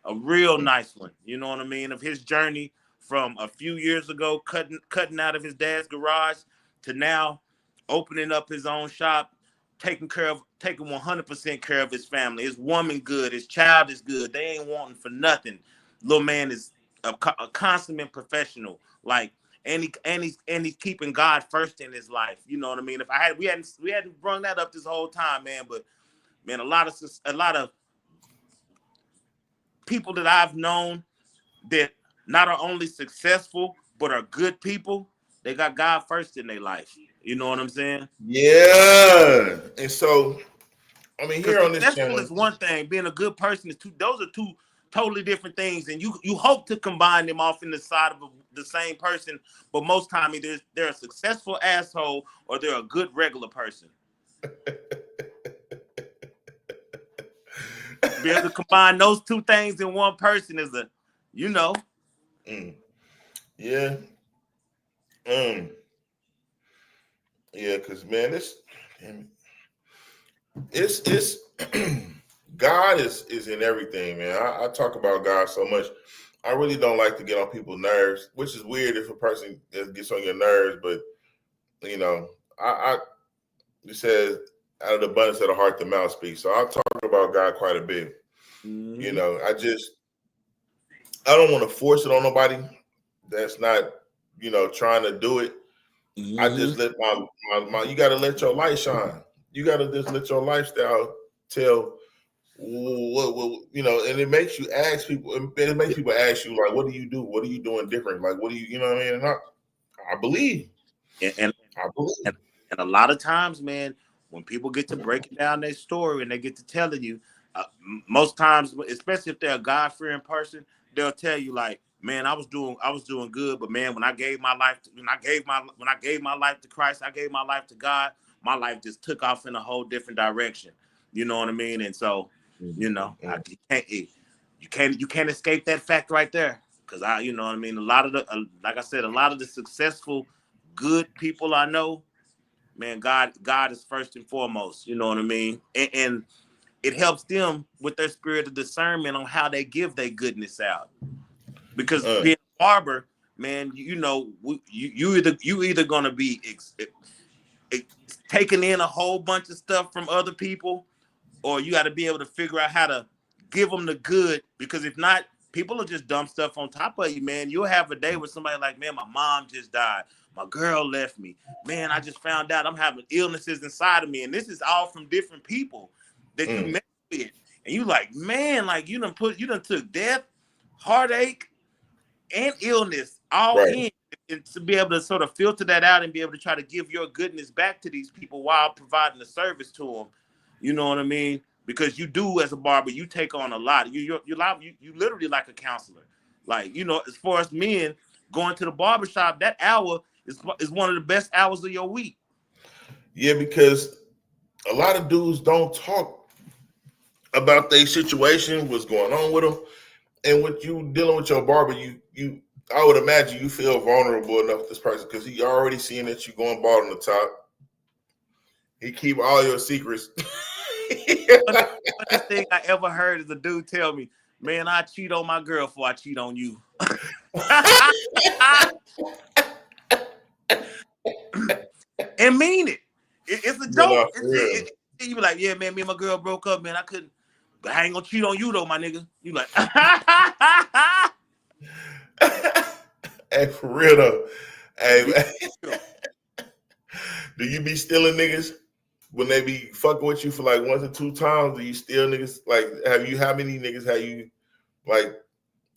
a real nice one. You know what I mean? Of his journey from a few years ago, cutting out of his dad's garage to now opening up his own shop, taking 100% care of his family. His woman good, his child is good. They ain't wanting for nothing. little man is a consummate professional. Like, and he's keeping God first in his life. You know what I mean? If we hadn't brought that up this whole time, man. But man, a lot of people that I've known that not are only successful but are good people, they got God first in their life. You know what I'm saying? Yeah. And so, I mean, here on this successful channel is one thing. Being a good person is two. Those are two totally different things, and you hope to combine them off in the side of the same person. But most time, either they're a successful asshole or they're a good regular person. Be able to combine those two things in one person is a, you know. Yeah. Yeah, because man, it's God is in everything, man. I talk about God so much. I really don't like to get on people's nerves, which is weird if a person gets on your nerves, but you know, it says out of the abundance of the heart, the mouth speaks. So I talk about God quite a bit. Mm-hmm. You know, I don't want to force it on nobody that's not, you know, trying to do it. Mm-hmm. I just let my you got to let your light shine. You got to just let your lifestyle tell what you know, and it makes you ask people. It makes people ask you like, "What do you do? What are you doing different? Like, what do you know what I mean?" And I believe, and a lot of times, man, when people get to breaking down their story and they get to telling you, most times, especially if they're a God-fearing person, they'll tell you like, man, I was doing good, but man, when I gave my life to Christ, I gave my life to God, my life just took off in a whole different direction. You know what I mean? And so, you know, you can't escape that fact right there, because you know what I mean. A lot of like I said, a lot of the successful, good people I know, man, God is first and foremost. You know what I mean? And it helps them with their spirit of discernment on how they give their goodness out. Because being a barber, man, you know, you either gonna be taking in a whole bunch of stuff from other people, or you got to be able to figure out how to give them the good. Because if not, people will just dump stuff on top of you, man. You'll have a day with somebody like, man, my mom just died. My girl left me. Man, I just found out I'm having illnesses inside of me. And this is all from different people that you met with. And you like, man, like you done took death, heartache, and illness all in. And to be able to sort of filter that out and be able to try to give your goodness back to these people while providing a service to them. You know what I mean? Because you do, as a barber, you take on a lot. You literally like a counselor. Like, you know, as far as men going to the barbershop, that hour is one of the best hours of your week. Yeah, because a lot of dudes don't talk about their situation, what's going on with them, and with you dealing with your barber, I would imagine you feel vulnerable enough with this person because he already seeing that you going bald on the top. He keep all your secrets. The funniest thing I ever heard is a dude tell me, man, I cheat on my girl before I cheat on you. And mean it. It's a joke. You be like, yeah, man, me and my girl broke up, man. I couldn't, but I ain't gonna cheat on you though, my nigga. You like, hey, for real though. Hey, do you be stealing niggas when they be fucking with you for like 1 to 2 times? Do you steal niggas? Like, how many niggas have you like?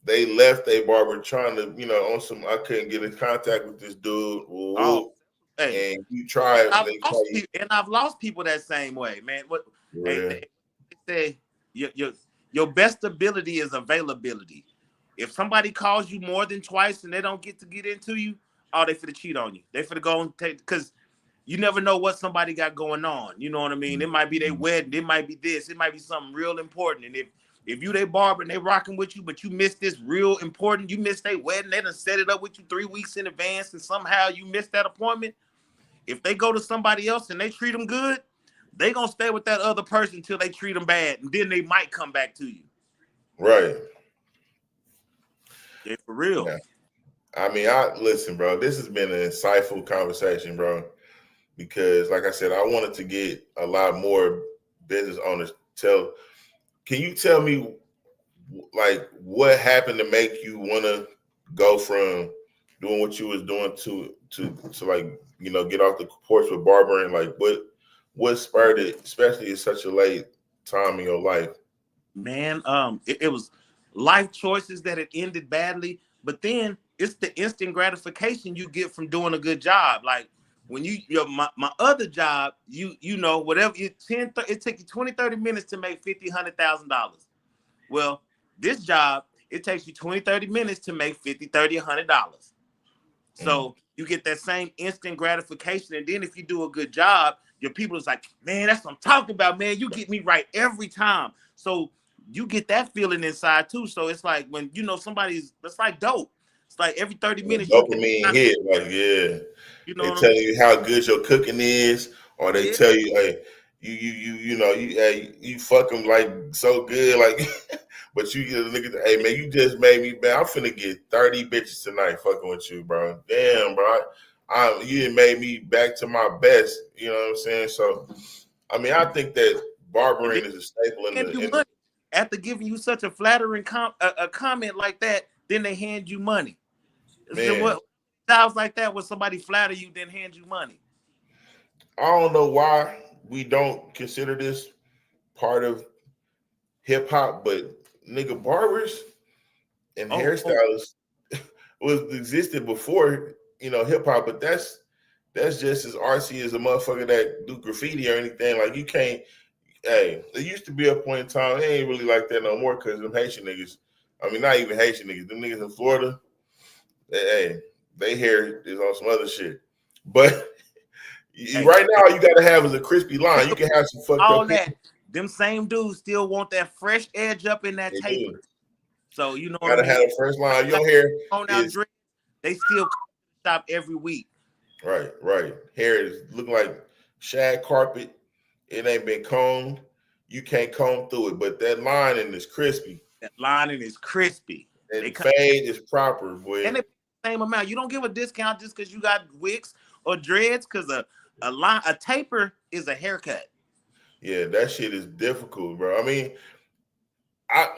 They left a barber trying to, you know, on some. I couldn't get in contact with this dude. oh, hey, and you try. And I've lost people that same way, man. What they say? Your best ability is availability. If somebody calls you more than twice and they don't get into you, oh, they finna cheat on you. They finna go and take, because you never know what somebody got going on. You know what I mean? It might be their wedding. It might be this. It might be something real important. And if you they barber and they rocking with you, but you missed this real important, you missed their wedding, they done set it up with you 3 weeks in advance, and somehow you missed that appointment. If they go to somebody else and they treat them good, they gonna stay with that other person until they treat them bad, and then they might come back to you. Right. Yeah, for real. Yeah. I mean, listen, bro. This has been an insightful conversation, bro. Because, like I said, I wanted to get a lot more business owners. Can you tell me like what happened to make you want to go from doing what you was doing to like, you know, get off the porch with barbering? Like what spurred it, especially at such a late time in your life? Man, it was life choices that had ended badly, but then it's the instant gratification you get from doing a good job. Like when my other job, you know, whatever it took you 20, 30 minutes to make $50,000, $100,000. Well, this job, it takes you 20, 30 minutes to make 50, 30, $100. So you get that same instant gratification. And then if you do a good job, your people is like, man, that's what I'm talking about, man. You get me right every time. So you get that feeling inside too. So it's like when, you know, it's like dope. It's like every 30 minutes you Dopamine hit, like, yeah. you know They what tell I'm you how good your cooking is, or they saying? tell you, hey, you know, you fuck them like so good, like, but you get a nigga, hey man, you just made me, man. I'm finna get 30 bitches tonight, fucking with you, bro. Damn, bro, you done made me back to my best. You know what I'm saying? So, I mean, I think that barbering is a staple in the after giving you such a flattering a comment like that, then they hand you money. So man. what sounds like that when somebody flatter you, then hand you money? I don't know why we don't consider this part of hip hop, but nigga, barbers and hairstylists existed before, you know, hip hop, but that's just as artsy as a motherfucker that do graffiti or anything. Like you can't. Hey, there used to be a point in time, they ain't really like that no more because them Haitian niggas. I mean, not even Haitian niggas. Them niggas in Florida, they hair is on some other shit. But right now, you gotta have is a crispy line. You can have some fucked all up that. people. Them same dudes still want that fresh edge up in that taper. So you know what I mean? Gotta have a fresh line. Your hair is they still shop every week. Right. Hair is looking like shag carpet. It ain't been combed. You can't comb through it, but that lining is crispy. That lining is crispy. And the fade is proper, boy. And it's the same amount. You don't give a discount just because you got wigs or dreads, because a taper is a haircut. Yeah, that shit is difficult, bro. I mean, I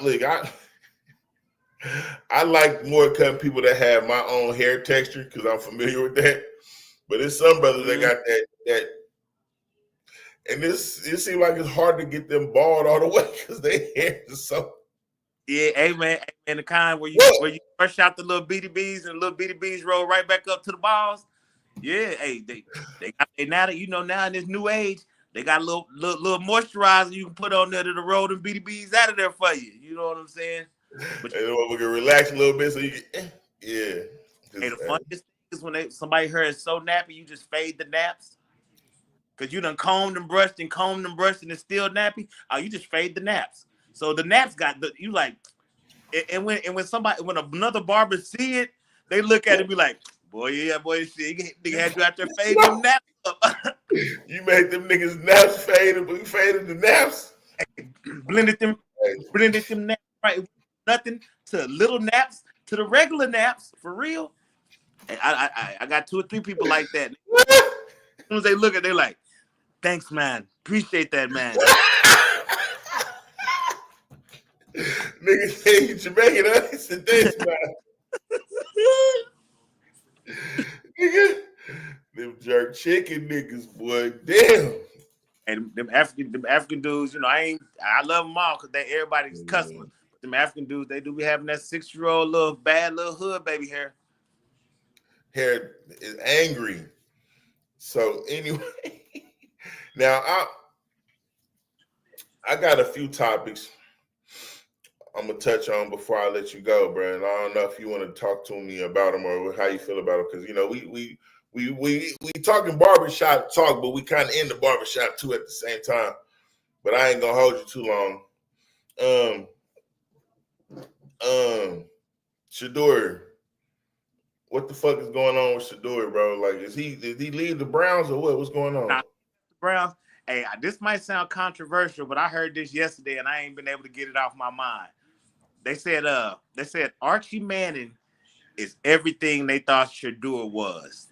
like more cutting people that have my own hair texture because I'm familiar with that. But there's some brothers that got that, and it seems like it's hard to get them bald all the way because their hair is so. Yeah, hey man, the kind where you brush out the little BDBs and little BDBs roll right back up to the balls. Yeah, hey, they got now that you know now in this new age, they got a little moisturizer you can put on there to roll them BDBs out of there for you. You know what I'm saying? But we can relax a little bit so you can, yeah. Hey, the funniest thing is when somebody hair is so nappy, you just fade the naps. Cause you done combed and brushed and it's still nappy. Oh, you just fade the naps. So the naps got you like, and when another barber see it, they look at it and be like, boy, shit, nigga had you out there fading them naps up. You made them niggas naps fade, but you faded the naps. blended them naps right. Nothing to little naps to the regular naps for real. And I got 2 or 3 people like that. As soon as they look at, they like, thanks, man. Appreciate that, man. Nigga say you Jamaican, I said thanks, man. Nigga, them jerk chicken niggas, boy, damn. And them African dudes, you know, I love them all because everybody's customer. But them African dudes, they do be having that 6-year-old little bad little hood baby hair. Hair is angry. So anyway, now I got a few topics I'm gonna touch on before I let you go, bro. And I don't know if you want to talk to me about them or how you feel about them, because you know we talking barbershop talk, but we kind of in the barbershop too at the same time. But I ain't gonna hold you too long. Shador, what the fuck is going on with Shador, bro? Like, did he leave the Browns or what? What's going on? Browns. Hey, this might sound controversial, but I heard this yesterday and I ain't been able to get it off my mind. They said Archie Manning is everything they thought Shador was.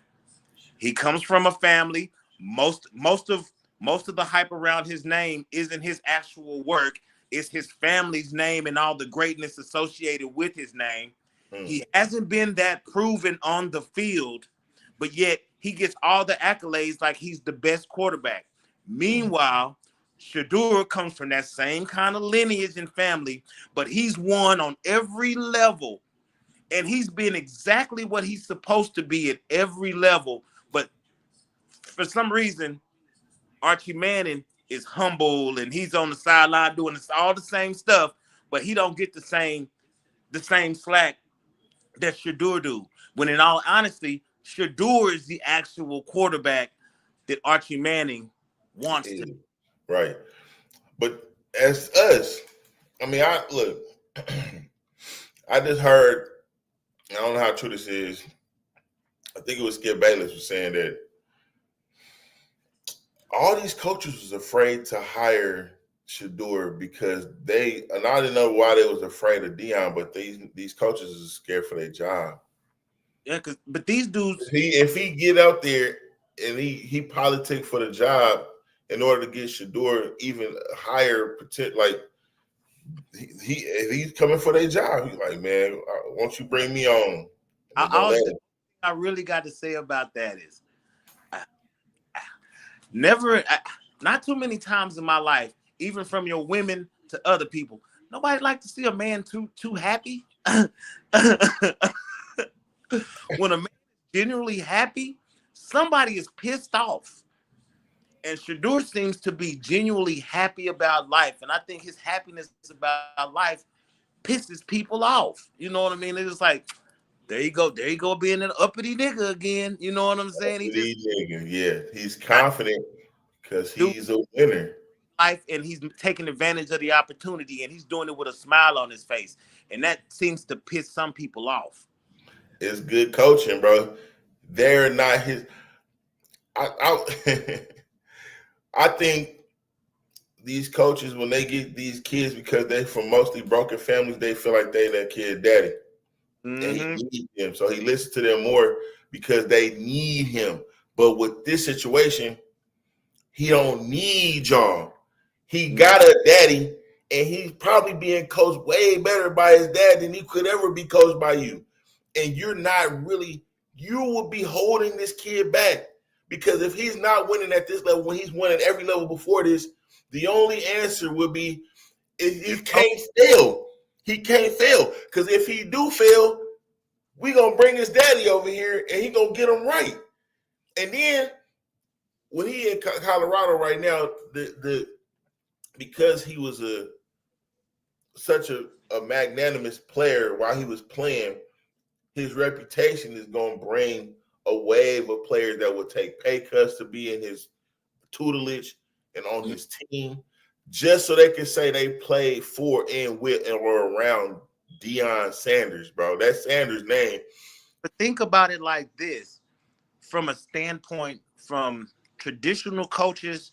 He comes from a family. Most of the hype around his name isn't his actual work. It's his family's name and all the greatness associated with his name. He hasn't been that proven on the field, but yet he gets all the accolades like he's the best quarterback. Meanwhile, Shador comes from that same kind of lineage and family, but he's won on every level. And he's been exactly what he's supposed to be at every level. But for some reason, Archie Manning is humble and he's on the sideline doing all the same stuff, but he don't get the same slack that Shador do. When in all honesty, Shador is the actual quarterback that Archie Manning wants to. Right. But as us, I mean, I look, I just heard, I don't know how true this is. I think it was Skip Bayless was saying that all these coaches was afraid to hire Shador because and I didn't know why they was afraid of Dion, but these coaches is scared for their job. Yeah, but these dudes, if he get out there and he politic for the job in order to get Shador even higher potential, like he's coming for their job. He's like, man, won't you bring me on? I really got to say about that is not too many times in my life, even from your women to other people, nobody like to see a man too happy. When a man is genuinely happy, somebody is pissed off. And Shador seems to be genuinely happy about life. And I think his happiness about life pisses people off. You know what I mean? It's just like, there you go being an uppity nigga again. You know what I'm saying? He's confident because he's a winner. Life, and he's taking advantage of the opportunity, and he's doing it with a smile on his face. And that seems to piss some people off. It's good coaching, bro. They're not his. I think these coaches, when they get these kids, because they're from mostly broken families, they feel like they their kid daddy. And he needs them. So he listens to them more because they need him. But with this situation, he don't need y'all. He got a daddy, and he's probably being coached way better by his dad than he could ever be coached by you. And you will be holding this kid back. Because if he's not winning at this level, when he's winning every level before this, the only answer would be he can't fail. He can't fail. Because if he do fail, we going to bring his daddy over here, and he going to get him right. And then when he in Colorado right now, because he was such a magnanimous player while he was playing, his reputation is going to bring a wave of players that would take pay cuts to be in his tutelage and on his team, just so they can say they played for and with or around Deion Sanders, bro. That's Sanders' name. But think about it like this, from a standpoint from traditional coaches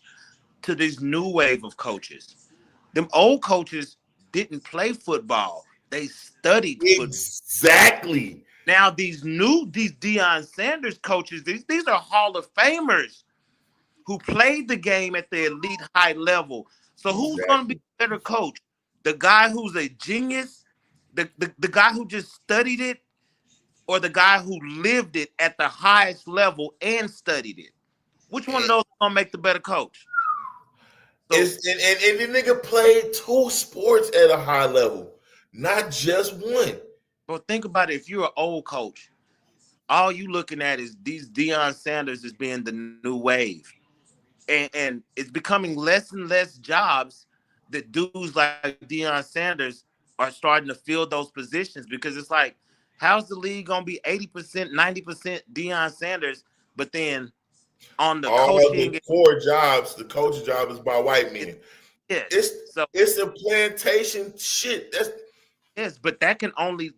to this new wave of coaches. Them old coaches didn't play football. They studied football. Exactly. Now these Deion Sanders coaches, these are Hall of Famers who played the game at the elite high level. So who's going to be a better coach? The guy who's a genius, the guy who just studied it, or the guy who lived it at the highest level and studied it? Which one of those is going to make the better coach? So, and the nigga played 2 sports at a high level, not just one. But think about it. If you're an old coach, all you looking at is these Deion Sanders as being the new wave. And it's becoming less and less jobs that dudes like Deion Sanders are starting to fill those positions, because it's like, how's the league going to be 80%, 90% Deion Sanders, but then on the coaching, the 4 jobs, the coach job is by white men. Yeah, it's a plantation shit. Yes, but that can only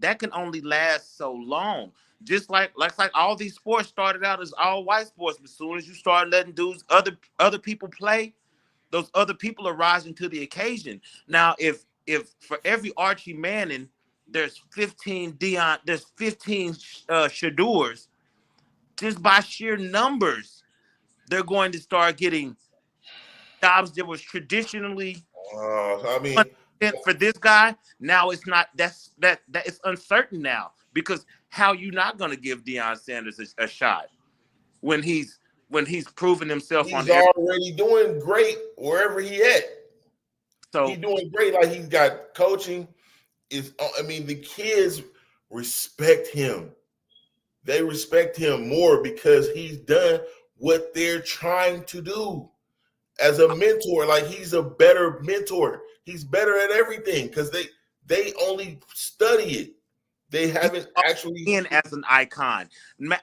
last so long. Just like all these sports started out as all white sports, but as soon as you start letting dudes, other people play, those other people are rising to the occasion. Now, if for every Archie Manning, there's 15 Shadors, just by sheer numbers, they're going to start getting jobs that was traditionally for this guy, now it's not. That it's uncertain now because how you not going to give Deion Sanders a shot when he's proven himself on He's every. already doing great wherever he at. So He's doing great. Like he's got coaching. The kids respect him. They respect him more because he's done what they're trying to do as a mentor. Like he's a better mentor. He's better at everything because they only study it. They haven't actually in as an icon.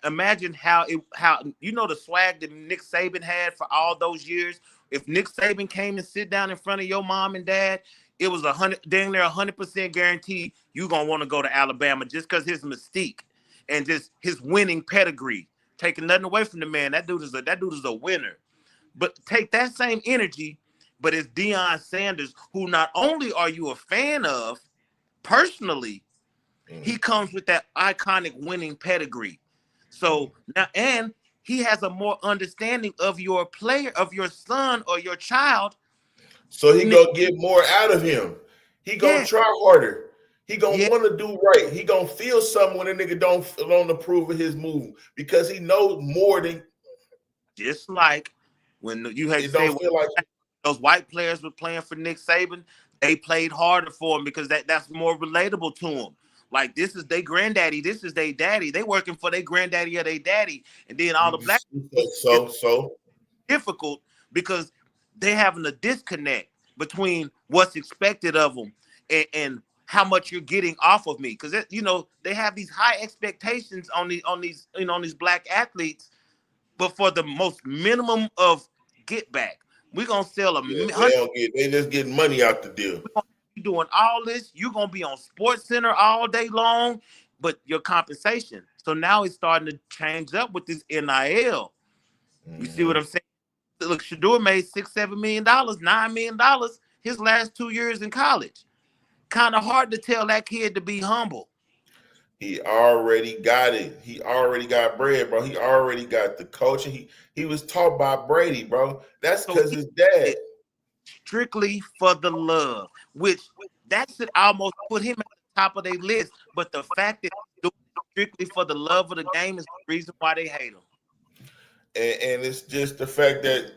Imagine how the swag that Nick Saban had for all those years. If Nick Saban came and sit down in front of your mom and dad, it was 100% guaranteed you gonna want to go to Alabama just because his mystique and just his winning pedigree. Taking nothing away from the man, that dude is a winner. But take that same energy, but it's Deion Sanders, who not only are you a fan of personally, he comes with that iconic winning pedigree. So now, and he has a more understanding of your player, of your son or your child. So he gonna get more out of him. He gonna try harder. He gonna want to do right. He gonna feel something when a nigga don't approve of his move because he knows more than. Just like when you had to say those white players were playing for Nick Saban, they played harder for him because that's more relatable to him. Like this is their granddaddy, this is their daddy. They working for their granddaddy or their daddy, and then all the black so difficult because they're having a disconnect between what's expected of them and how much you're getting off of me. Because they have these high expectations on these black athletes, but for the most minimum of get back, we're gonna sell they just getting money out the deal. Doing all this, you're gonna be on Sports Center all day long, but your compensation. So now it's starting to change up with this NIL. You see what I'm saying? Look, Shador made $6-7 million, $9 million his last 2 years in college. Kind of hard to tell that kid to be humble. He already got it. He already got bread, bro. He already got the coaching. He was taught by Brady, bro. That's because his dad. Strictly for the love, which that should almost put him at the top of their list. But the fact that he's doing it strictly for the love of the game is the reason why they hate him. And it's just the fact that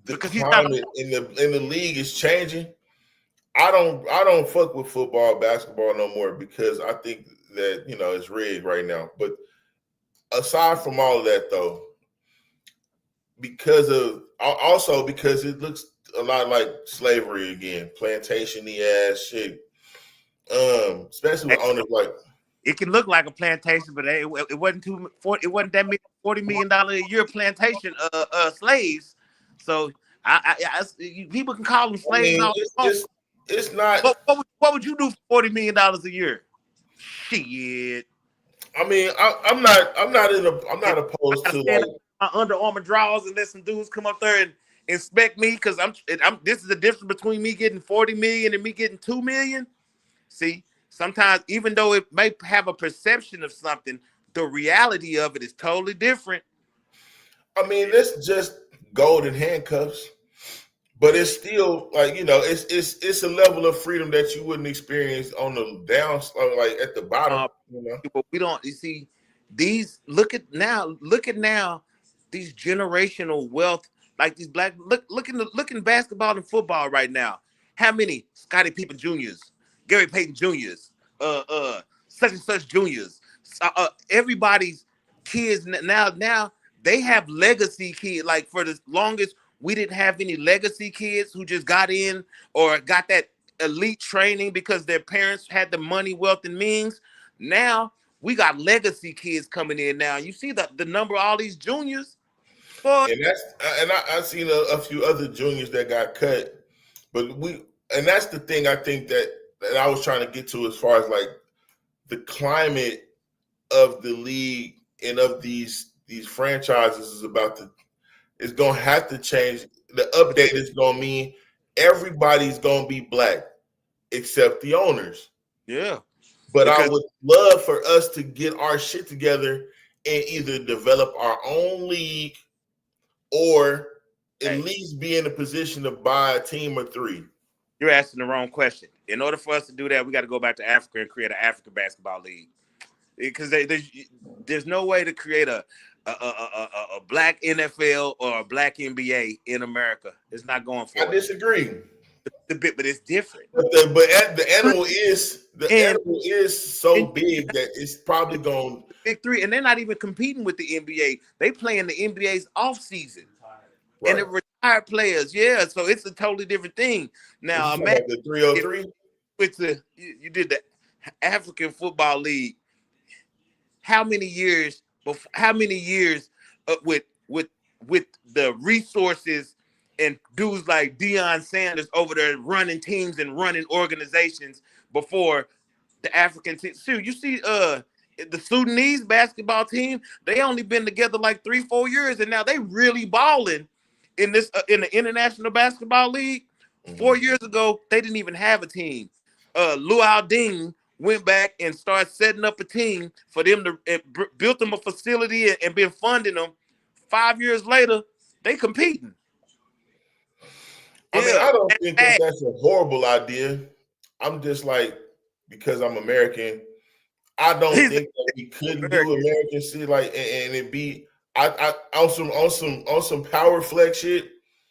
the climate in the league is changing. I don't fuck with football, basketball no more because I think that it's rigged right now. But aside from all of that, though, because it looks a lot like slavery again, plantation-y ass shit. Especially with owners like. It can look like a plantation, but it wasn't it wasn't that many $40 million a year plantation slaves. So people can call them slaves. It's not. What would you do for $40 million a year? Shit. I mean, I'm not opposed to like my Under Armour drawers and let some dudes come up there and inspect me because this is the difference between me getting 40 million and me getting 2 million. See, sometimes even though it may have a perception of something, the reality of it is totally different. I mean, it's just golden handcuffs, but it's still like it's a level of freedom that you wouldn't experience on the like at the bottom. But we don't. You see, look at now. These generational wealth, like these black. Look in basketball and football right now. How many Scottie Pippen Juniors, Gary Payton Juniors, such and such Juniors. Everybody's kids now they have legacy kids. Like for the longest, we didn't have any legacy kids who just got in or got that elite training because their parents had the money, wealth, and means. Now we got legacy kids coming in. Now you see the number of all these juniors. And I've seen a few other juniors that got cut, but that's the thing I think that I was trying to get to as far as like the climate of the league and of these franchises is gonna have to change. The update is gonna mean everybody's gonna be black except the owners. Yeah. But I would love for us to get our shit together and either develop our own league or at least be in a position to buy a team or three. You're asking the wrong question. In order for us to do that, we got to go back to Africa and create an African basketball league. Because there's no way to create a black NFL or a black NBA in America. It's not going for it. I disagree. But it's different. But the animal is so big that it's probably going big three, and they're not even competing with the NBA. They play in the NBA's off season, right. And they're retired players. Yeah, so it's a totally different thing. Now, imagine the 303. You did the African Football League. How many years? With the resources and dudes like Deion Sanders over there running teams and running organizations before the African team. Shoot, you see the Sudanese basketball team, they only been together like 3-4 years, and now they really balling in this in the International Basketball League. 4 years ago, they didn't even have a team. Luau Ding went back and started setting up a team for them to built them a facility and been funding them. 5 years later, they competing. I mean, I don't think that's a horrible idea. I'm just like, because I'm American, I don't think that we couldn't do American shit like and it be I on some power flex shit.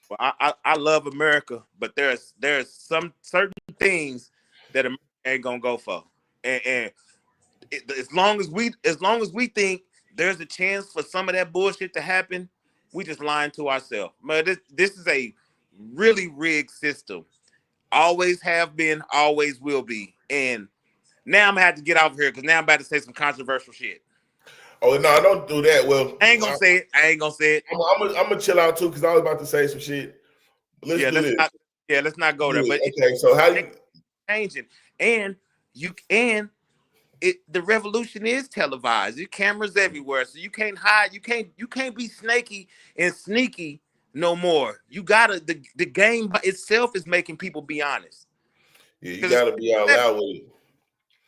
Well, I love America, but there's some certain things that America ain't gonna go for, and as long as we think there's a chance for some of that bullshit to happen, we just lying to ourselves. Man, this is a really rigged system. Always have been, always will be. And now I'm gonna have to get off here because now I'm about to say some controversial shit. Oh no, don't do that. Well, I ain't gonna say it. I'm gonna chill out too because I was about to say some shit. Let's do this. Let's not go there. But okay, so how you changing? And the revolution is televised. There's cameras everywhere, so you can't hide. You can't be snaky and sneaky no more. You gotta the game by itself is making people be honest. Yeah, you gotta be out loud with it.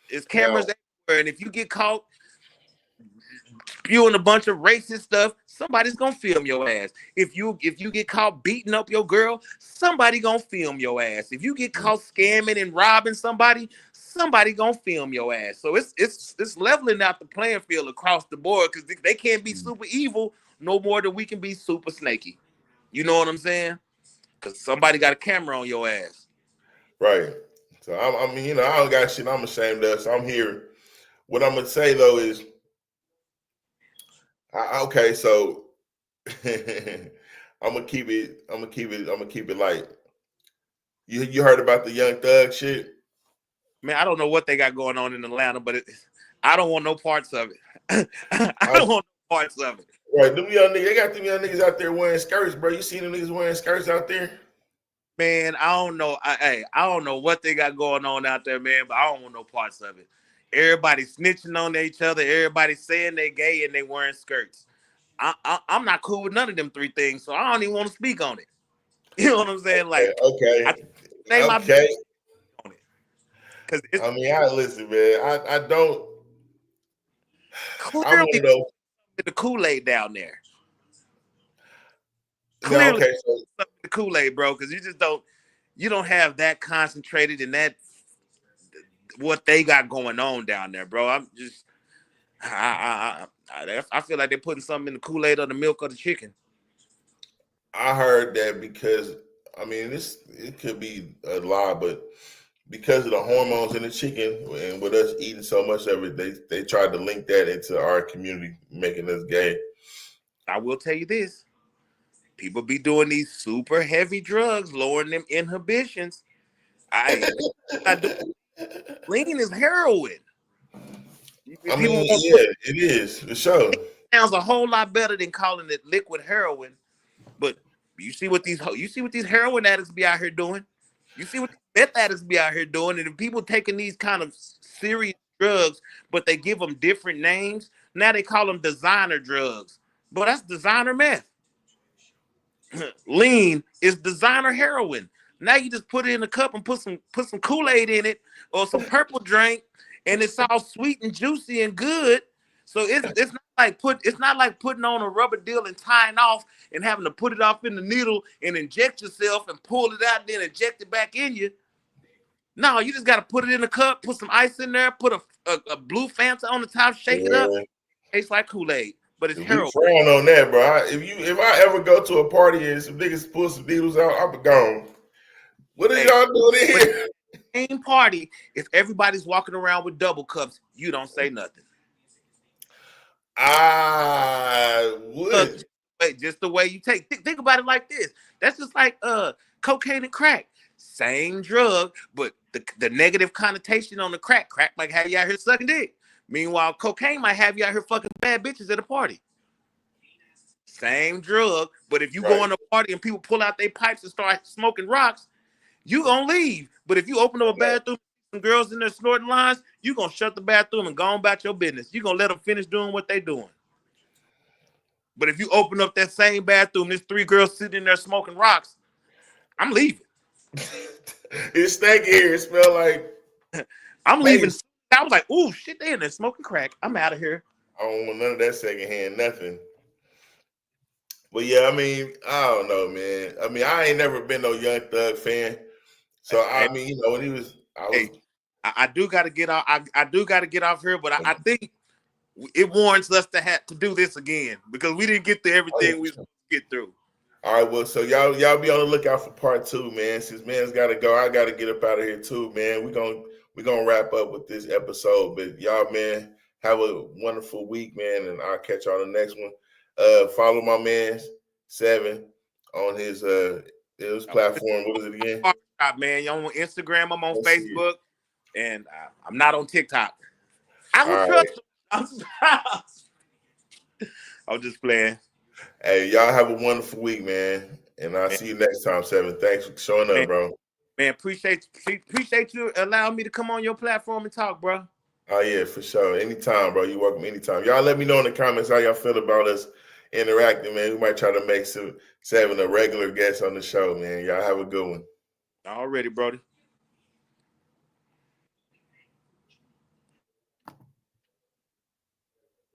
It's cameras everywhere, and if you get caught spewing a bunch of racist stuff, somebody's gonna film your ass. If you get caught beating up your girl, somebody gonna film your ass. If you get caught scamming and robbing somebody gonna film your ass. So it's leveling out the playing field across the board because they can't be super evil no more than we can be super snaky. You know what I'm saying? Because somebody got a camera on your ass. Right. So I mean, I don't got shit I'm ashamed of. So I'm here. What I'm gonna say though is, okay, so I'm gonna keep it light. You heard about the Young Thug shit? Man, I don't know what they got going on in Atlanta, but I don't want no parts of it. I don't want no parts of it. Right, them young niggas, they got them young niggas out there wearing skirts, bro. You seen them niggas wearing skirts out there? Man, I don't know. I don't know what they got going on out there, man, but I don't want no parts of it. Everybody snitching on each other. Everybody saying they gay and they wearing skirts. I'm not cool with none of them three things, so I don't even want to speak on it. You know what I'm saying? Like, okay. Because I mean, listen, man. I don't. Clearly, the Kool-Aid down there. Clearly, no, okay, so the Kool-Aid, bro, because you don't have that concentrated in that what they got going on down there, bro. I'm just, I feel like they're putting something in the Kool-Aid or the milk or the chicken. I heard that because I mean, it could be a lie, but because of the hormones in the chicken and with us eating so much of it, they tried to link that into our community, making us gay. I will tell you this. People be doing these super heavy drugs, lowering them inhibitions. Lean is heroin. I mean, yeah, it is for sure. It sounds a whole lot better than calling it liquid heroin. But you see what these heroin addicts be out here doing. You see what meth addicts be out here doing. And if people taking these kind of serious drugs, but they give them different names, now they call them designer drugs. But that's designer meth. Lean is designer heroin. Now you just put it in a cup and put some Kool-Aid in it or some purple drink, and it's all sweet and juicy and good. So it's not like putting on a rubber deal and tying off and having to put it off in the needle and inject yourself and pull it out and then inject it back in you. No, you just got to put it in a cup, put some ice in there, put a blue Fanta on the top, shake it up. Tastes like Kool-Aid, but it's heroin. We frown on that, bro. If I ever go to a party and some niggas pull some needles out, I'm gone. What are y'all doing here? Same party. If everybody's walking around with double cups, you don't say nothing. I would. Just the way you take. Think about it like this. That's just like cocaine and crack. Same drug, but the negative connotation on the crack might have you out here sucking dick. Meanwhile, cocaine might have you out here fucking bad bitches at a party. Same drug, but if you go in a party and people pull out their pipes and start smoking rocks, you gonna leave. But if you open up a bathroom, some girls in there snorting lines, you gonna shut the bathroom and go on about your business. You gonna let them finish doing what they doing. But if you open up that same bathroom, there's 3 girls sitting in there smoking rocks, I'm leaving. It's stanky here. It smell like I'm leaving. I was like, ooh, shit, they in there smoking crack. I'm out of here. I don't want none of that secondhand nothing. But yeah, I mean, I don't know, man. I mean, I ain't never been no Young Thug fan. So I mean, you know, when he was, I do got to get off. I do got to get off here, but I think it warrants us to have to do this again because we didn't get to everything we get through. All right, well, so y'all be on the lookout for part 2, man. Since man's got to go, I got to get up out of here too, man. We're gonna wrap up with this episode, but y'all, man, have a wonderful week, man, and I'll catch y'all on the next one. Follow my man 7 on his platform. What is it again? Man, you're on Instagram. I'm on Facebook, and I'm not on TikTok. I will trust. I'm just playing. Hey, y'all have a wonderful week, man, and I'll see you next time, 7. Thanks for showing up, bro. Man, appreciate you allowing me to come on your platform and talk, bro. Oh yeah, for sure. Anytime, bro. You're welcome anytime. Y'all let me know in the comments how y'all feel about us interacting, man. We might try to make 7 a regular guest on the show, man. Y'all have a good one. Already, Brody.